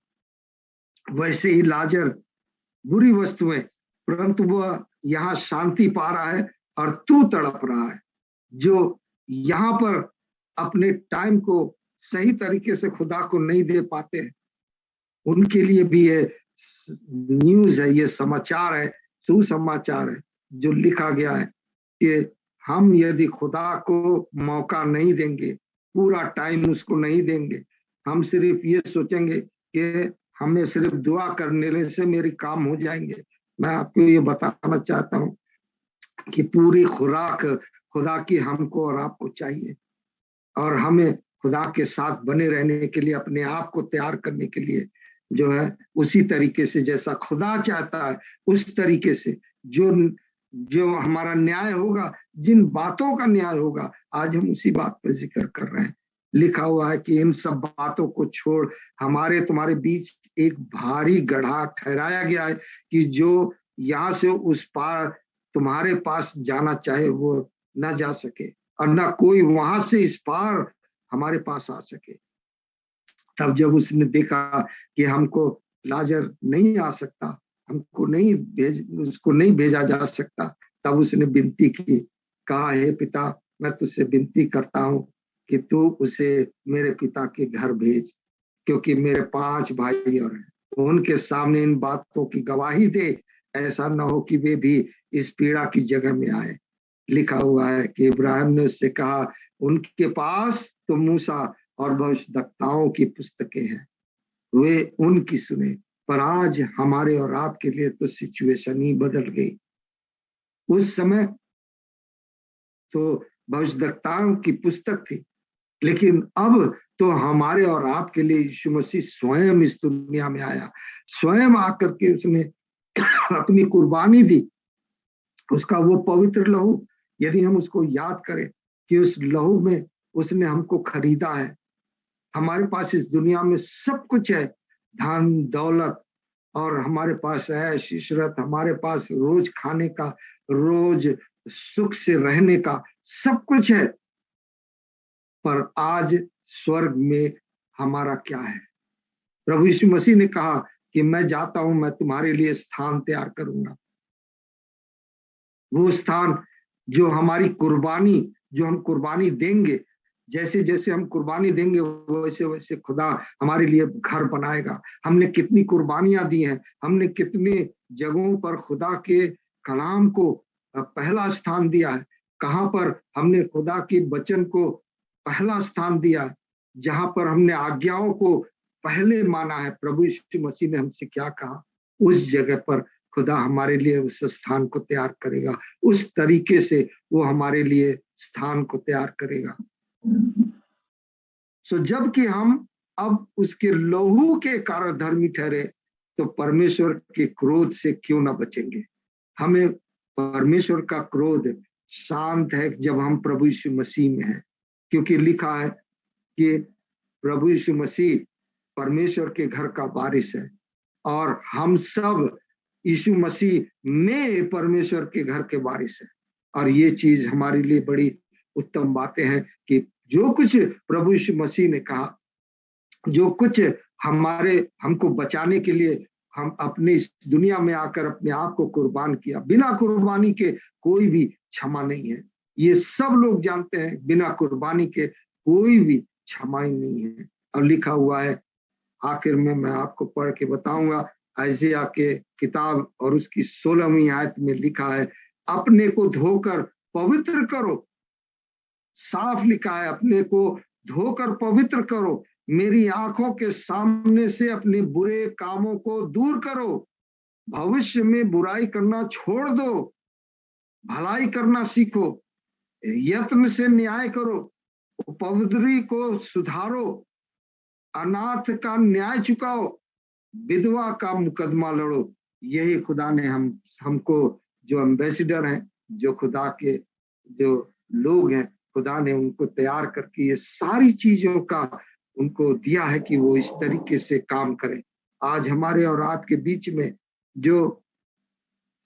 वैसे ही लाजर बुरी वस्तुएं, परंतु वह यहाँ शांति पा रहा है और तू तड़प रहा है। जो यहाँ पर अपने टाइम को सही तरीके से खुदा को नहीं दे पाते हैं, उनके लिए भी ये न्यूज है, ये समाचार है, सुसमाचार है जो लिखा गया है कि हम यदि खुदा को मौका नहीं देंगे, पूरा टाइम उसको नहीं देंगे, हम सिर्फ ये सोचेंगे कि हमें सिर्फ दुआ करने से मेरे काम हो जाएंगे। मैं आपको ये बताना चाहता हूँ कि पूरी खुराक खुदा की हमको और आपको चाहिए, और हमें खुदा के साथ बने रहने के लिए, अपने आप को तैयार करने के लिए जो है उसी तरीके से जैसा खुदा चाहता है, उस तरीके से जो जो हमारा न्याय होगा, जिन बातों का न्याय होगा, आज हम उसी बात पर जिक्र कर रहे हैं। लिखा हुआ है कि इन सब बातों को छोड़ हमारे तुम्हारे बीच एक भारी गड्ढा ठहराया गया है कि जो यहाँ से उस पार तुम्हारे पास जाना चाहे वो न जा सके, और न कोई वहां से इस पार हमारे पास आ सके। तब जब उसने देखा कि हमको लाजर नहीं आ सकता, हमको उसको नहीं भेजा जा सकता, तब उसने विनती की, कहा, हे पिता, मैं तुझसे विनती करता हूँ कि तू उसे मेरे पिता के घर भेज, क्योंकि मेरे 5 भाई और हैं, तो उनके सामने इन बातों की गवाही दे, ऐसा न हो कि वे भी इस पीड़ा की जगह में आए। लिखा हुआ है कि इब्राहिम ने उससे कहा, उनके पास तो मूसा और भविष्यद्वक्ताओं की पुस्तकें हैं, वे उनकी सुने। पर आज हमारे और आपके लिए तो सिचुएशन ही बदल गई। उस समय तो भविष्यद्वक्ताओं की पुस्तक थी, लेकिन अब तो हमारे और आपके लिए यीशु मसीह स्वयं इस दुनिया में आया, स्वयं आकर के उसने अपनी कुर्बानी दी। उसका वो पवित्र लहू, यदि हम उसको याद करें कि उस लहू में उसने हमको खरीदा है। हमारे पास इस दुनिया में सब कुछ है, धन दौलत, और हमारे पास ऐश इशरत, हमारे पास रोज खाने का, रोज सुख से रहने का सब कुछ है। पर आज स्वर्ग में हमारा क्या है? प्रभु यीशु मसीह ने कहा कि मैं जाता हूं, मैं तुम्हारे लिए स्थान तैयार करूंगा। वो स्थान जो हमारी कुर्बानी, जो हम कुर्बानी देंगे, जैसे जैसे हम कुर्बानी देंगे वैसे वैसे खुदा हमारे लिए घर बनाएगा। हमने कितनी कुर्बानियां दी हैं, हमने कितने जगहों पर खुदा के कलाम को पहला स्थान दिया है, कहां पर हमने खुदा के वचन को पहला स्थान दिया है, जहां पर हमने आज्ञाओं को पहले माना है। प्रभु यीशु मसीह ने हमसे क्या कहा, उस जगह पर खुदा हमारे लिए उस स्थान को तैयार करेगा, उस तरीके से वो हमारे लिए स्थान को तैयार करेगा। सो जबकि हम अब उसके लहू के कारण धर्मी ठहरे, तो परमेश्वर के क्रोध से क्यों ना बचेंगे? हमें परमेश्वर का क्रोध शांत है जब हम प्रभु यीशु मसीह में हैं, क्योंकि लिखा है कि प्रभु यीशु मसीह परमेश्वर के घर का वारिस है, और हम सब यीशु मसीह में परमेश्वर के घर के वारिस है। और ये चीज हमारे लिए बड़ी उत्तम बातें हैं कि जो कुछ प्रभु यीशु मसीह ने कहा, जो कुछ हमको बचाने के लिए हम अपने इस दुनिया में आकर अपने आप को कुर्बान किया, बिना कुर्बानी के कोई भी क्षमा नहीं है। ये सब लोग जानते हैं, बिना कुर्बानी के कोई भी क्षमा ही नहीं है। और लिखा हुआ है, आखिर में मैं आपको पढ़ के बताऊंगा, आइज़िया के किताब और उसकी 16वीं आयत में लिखा है, अपने को धोकर पवित्र करो। साफ लिखा है, अपने को धोकर पवित्र करो, मेरी आंखों के सामने से अपने बुरे कामों को दूर करो, भविष्य में बुराई करना छोड़ दो, भलाई करना सीखो, यत्न से न्याय करो, उपद्रवी को सुधारो, अनाथ का न्याय चुकाओ, विधवा का मुकदमा लड़ो। यही खुदा ने हमको जो एम्बेसडर हैं, जो खुदा के जो लोग हैं, खुदा ने उनको तैयार करके ये सारी चीजों का उनको दिया है कि वो इस तरीके से काम करें। आज हमारे और आपके बीच में जो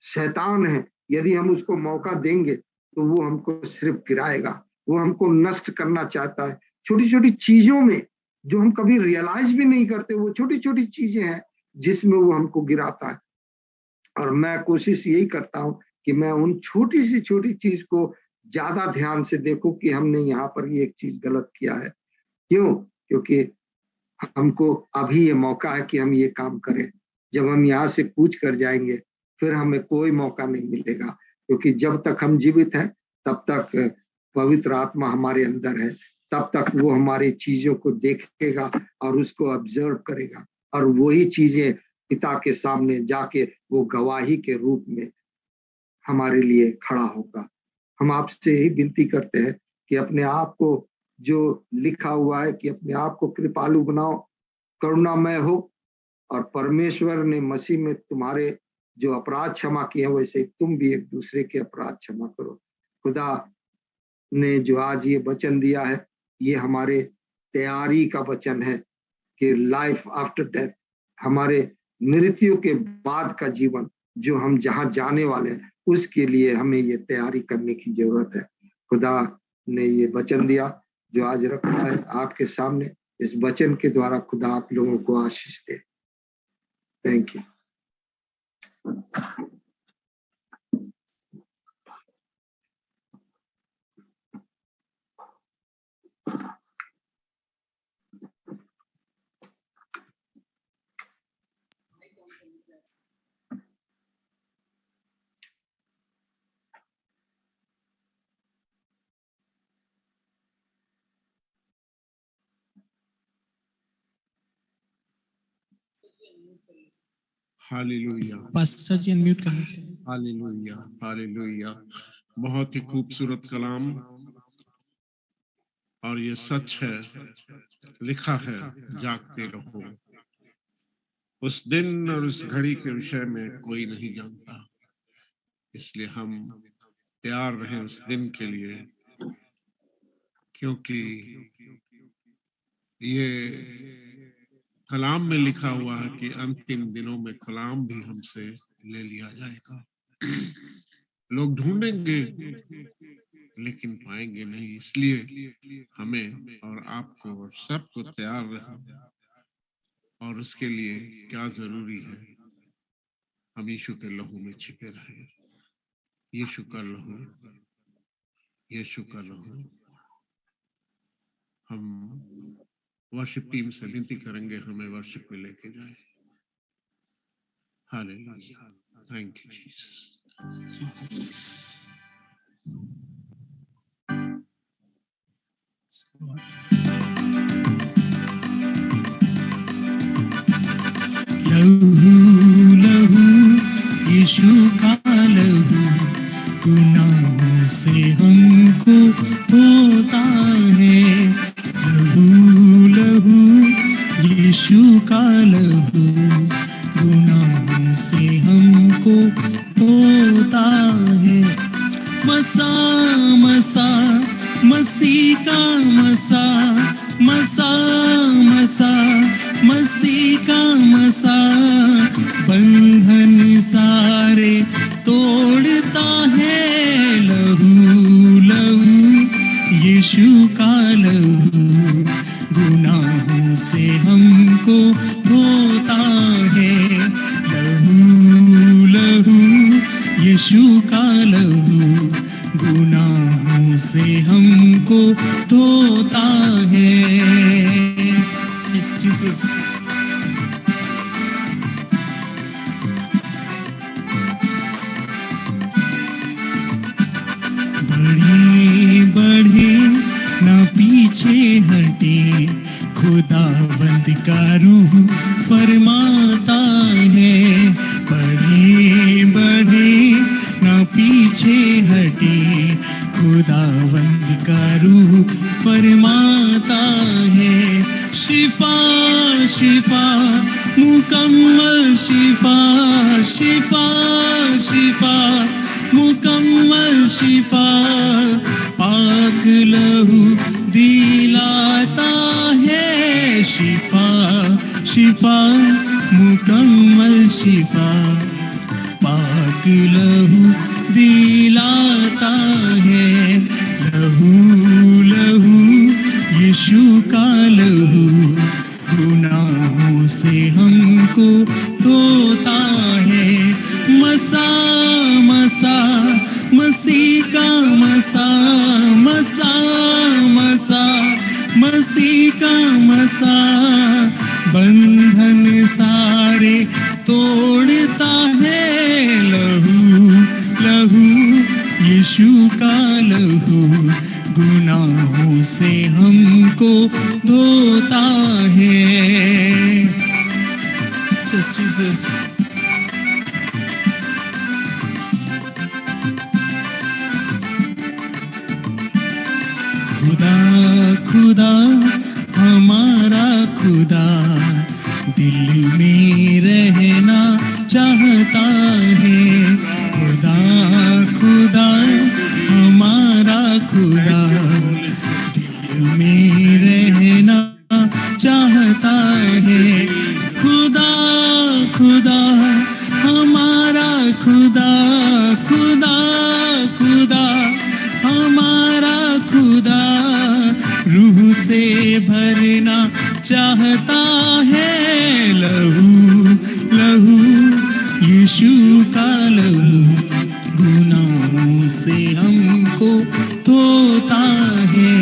शैतान है, यदि हम उसको मौका देंगे तो वो हमको सिर्फ गिराएगा, वो हमको नष्ट करना चाहता है। छोटी छोटी चीजों में जो हम कभी रियलाइज भी नहीं करते, वो छोटी छोटी चीजें हैं जिसमें वो हमको गिराता है। और मैं कोशिश यही करता हूं कि मैं उन छोटी सी छोटी चीज को ज्यादा ध्यान से देखूं कि हमने यहाँ पर ये एक चीज गलत किया है। क्यों? क्योंकि हमको अभी ये मौका है कि हम ये काम करें। जब हम यहाँ से कूच कर जाएंगे फिर हमें कोई मौका नहीं मिलेगा, क्योंकि जब तक हम जीवित हैं तब तक पवित्र आत्मा हमारे अंदर है, तब तक वो हमारी चीजों को देखेगा और उसको ऑब्जर्व करेगा, और वही चीजें पिता के सामने जाके वो गवाही के रूप में हमारे लिए खड़ा होगा। हम आपसे यही विनती करते हैं कि अपने आप को, जो लिखा हुआ है कि अपने आप को कृपालु बनाओ, करुणामय हो, और परमेश्वर ने मसीह में तुम्हारे जो अपराध क्षमा किए वैसे तुम भी एक दूसरे के अपराध क्षमा करो। खुदा ने जो आज ये वचन दिया है, ये हमारे तैयारी का वचन है कि लाइफ आफ्टर डेथ, हमारे मृत्यु के बाद का जीवन, जो हम जहां जाने वाले हैं उसके लिए हमें ये तैयारी करने की जरूरत है। खुदा ने ये वचन दिया जो आज रखा है आपके सामने, इस वचन के द्वारा खुदा आप लोगों को आशीष दे। Thank you. हालेलुया, पास्टर जी अनम्यूट कर लीजिए। हालेलुया, हालेलुया। बहुत ही खूबसूरत कलाम, और ये सच है, लिखा है, जागते रहो। उस दिन और उस घड़ी के विषय में कोई नहीं जानता, इसलिए हम तैयार रहें उस दिन के लिए, क्योंकि ये कलाम में लिखा हुआ है कि अंतिम दिनों में कलाम भी हमसे ले लिया जाएगा। लोग ढूंढेंगे लेकिन पाएंगे नहीं, इसलिए हमें और आपको और सबको तैयार रहना। और उसके लिए क्या जरूरी है? हम यीशु के लहू में छिपे रहें। यीशु का लहू, यीशु का लहू। हम वर्शिप टीम से विनती करेंगे हमें वर्शिप में लेके जाए। Hallelujah, thank you Jesus. लहू लहू यीशु का लहू गुनाहों से हमको धोता है। लहू लहू यीशु का लहू गुनाहों से हमको धोता है। मसा मसा मसीह का मसा, मसा मसा मसीह का मसा, बंधन सारे तोड़ता है। लहू लहू यीशु का लहू गुनाहों से हमको धोता है। लहू लहू यीशु का लहू गुनाहों से हमको धोता है। Yes, Jesus. बढ़े बढ़े ना पीछे हटे, खुदावंद का रूह फरमाता है। बढ़े बढ़े ना पीछे हटे, खुदावंद का रूह फरमाता है। शिफा शिफा मुकम्मल शिफा, शिफा शिफा मुकम्मल शिफा, पाक लहू दिलाता है। शिफा शिफा मुकम्मल शिफा, पाक लहू दिलाता है। लहू लहू यीशु का लहू गुनाहों से हमको धोता है। मसा मसा मसीह का मसा, मसा मसा मसीह का मसा, मसा बंधन सारे तोड़ता है लहू लहू यीशु का लहू गुनाहों से हमको धोता है। Just Jesus. खुदा खुदा हमारा खुदा दिल में रहना चाहता है। खुदा खुदा हमारा खुदा दिल में रहना चाहता है। खुदा खुदा हमारा खुदा खुदा खुदा हमारा खुदा रूह से भरना चाहता है। लहू लहू यीशु का लहू गुनाहों से हमको धोता है।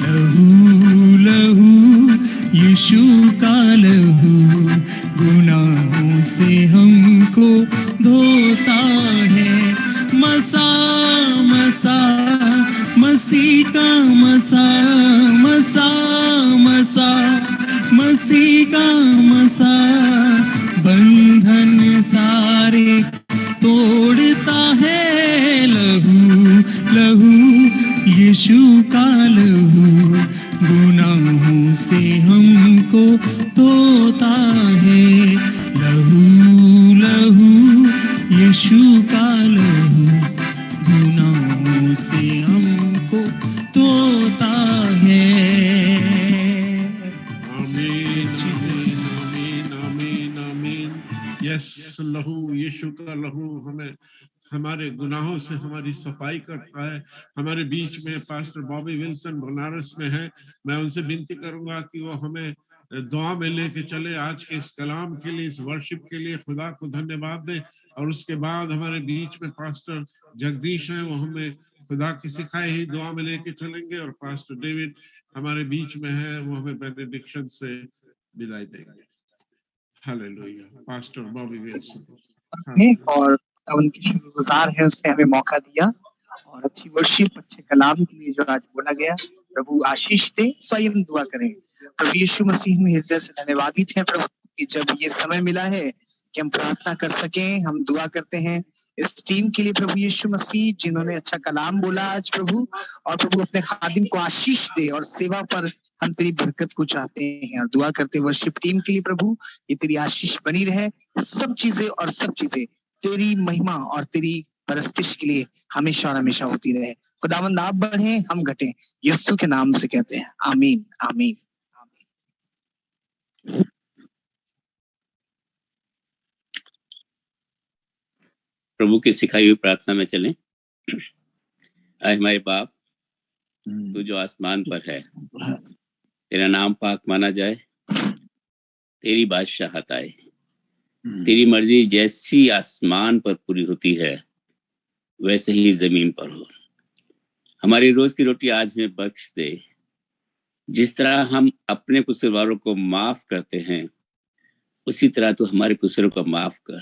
लहू लहू यीशु का लहू गुनाहों से हमको धोता है। मसा मसा मसीह का मसा मसा मसा मसीह का मसा बंधन सारे तोड़ता है। लहू लहू यीशु का लहू गुनाहों से हमको धोता है। लहू लहू यीशु का लहू गुनाहों से हमको धोता है। आमीन आमीन आमीन आमीन। यस, लहू यीशु का लहू हमें हमारे गुनाहों से हमारी सफाई करता है। हमारे बीच में पास्टर बॉबी विल्सन बनारस में है। मैं उनसे विनती करूंगा कि वो हमें दुआ में लेके चले आज के इस कलाम के लिए, इस वर्शिप के लिए खुदा को धन्यवाद दें। और उसके बाद हमारे बीच में पास्टर जगदीश हैं, वो हमें खुदा की सिखाई ही दुआ में लेके चलेंगे। और पास्टर डेविड हमारे बीच में है, वो हमें बेनेडिक्शन से विदाई देंगे। हालेलुया। Pastor Bobby Wilson. और उनकी शुक्रगुजार है, उसने हमें मौका दिया और अच्छी वर्शिप, अच्छे कलाम के लिए जो आज बोला गया। प्रभु आशीष दे। स्वयं दुआ करें। प्रभु यीशु मसीह में हृदय से धन्यवादित हैं प्रभु कि जब ये समय मिला है कि हम प्रार्थना कर सकें। हम दुआ करते हैं इस टीम के लिए प्रभु यीशु मसीह जिन्होंने अच्छा कलाम बोला आज प्रभु। और प्रभु अपने खादिम को आशीष दे और सेवा पर हम तेरी बरकत को चाहते हैं और दुआ करते वर्शिप टीम के लिए प्रभु ये तेरी आशीष बनी रहे। सब चीजें तेरी महिमा और तेरी परस्तिश के लिए हमेशा और हमेशा होती रहे। खुदावंद आप बढ़े, हम घटे, यीशु के नाम से कहते हैं आमीन आमीन। प्रभु की सिखाई हुई प्रार्थना में चलें। आए हमारे बाप, तू जो आसमान पर है, तेरा नाम पाक माना जाए, तेरी बादशाहत आए, तेरी मर्जी जैसी आसमान पर पूरी होती है वैसे ही जमीन पर हो। हमारी रोज की रोटी आज हमें बख्श दे। जिस तरह हम अपने कसूरवारों को माफ करते हैं उसी तरह तू हमारे कसूरों को माफ कर।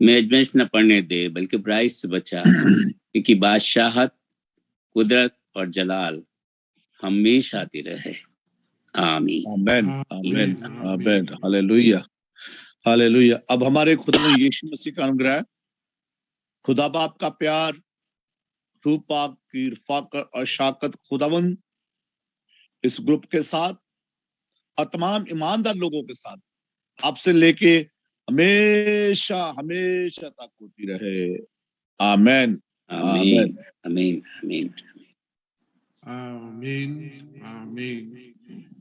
मेजमेंट न पड़ने दे बल्कि बुराई से बचा, क्योंकि बादशाहत, कुदरत और जलाल हमेशा आती रहे। आमीन आमेन आमेन आमेन। हालेलुया हालेलुया। अब हमारे खुदा यीशु मसीह का अनुग्रह, खुदा बाप का प्यार, रूह पाक की रफ़ाकत और शाकत खुदावंद इस ग्रुप के साथ और तमाम ईमानदार लोगों के साथ आपसे लेके हमेशा हमेशा तक होती रहे। आमेन आमीन आमीन आमीन आमीन आमीन।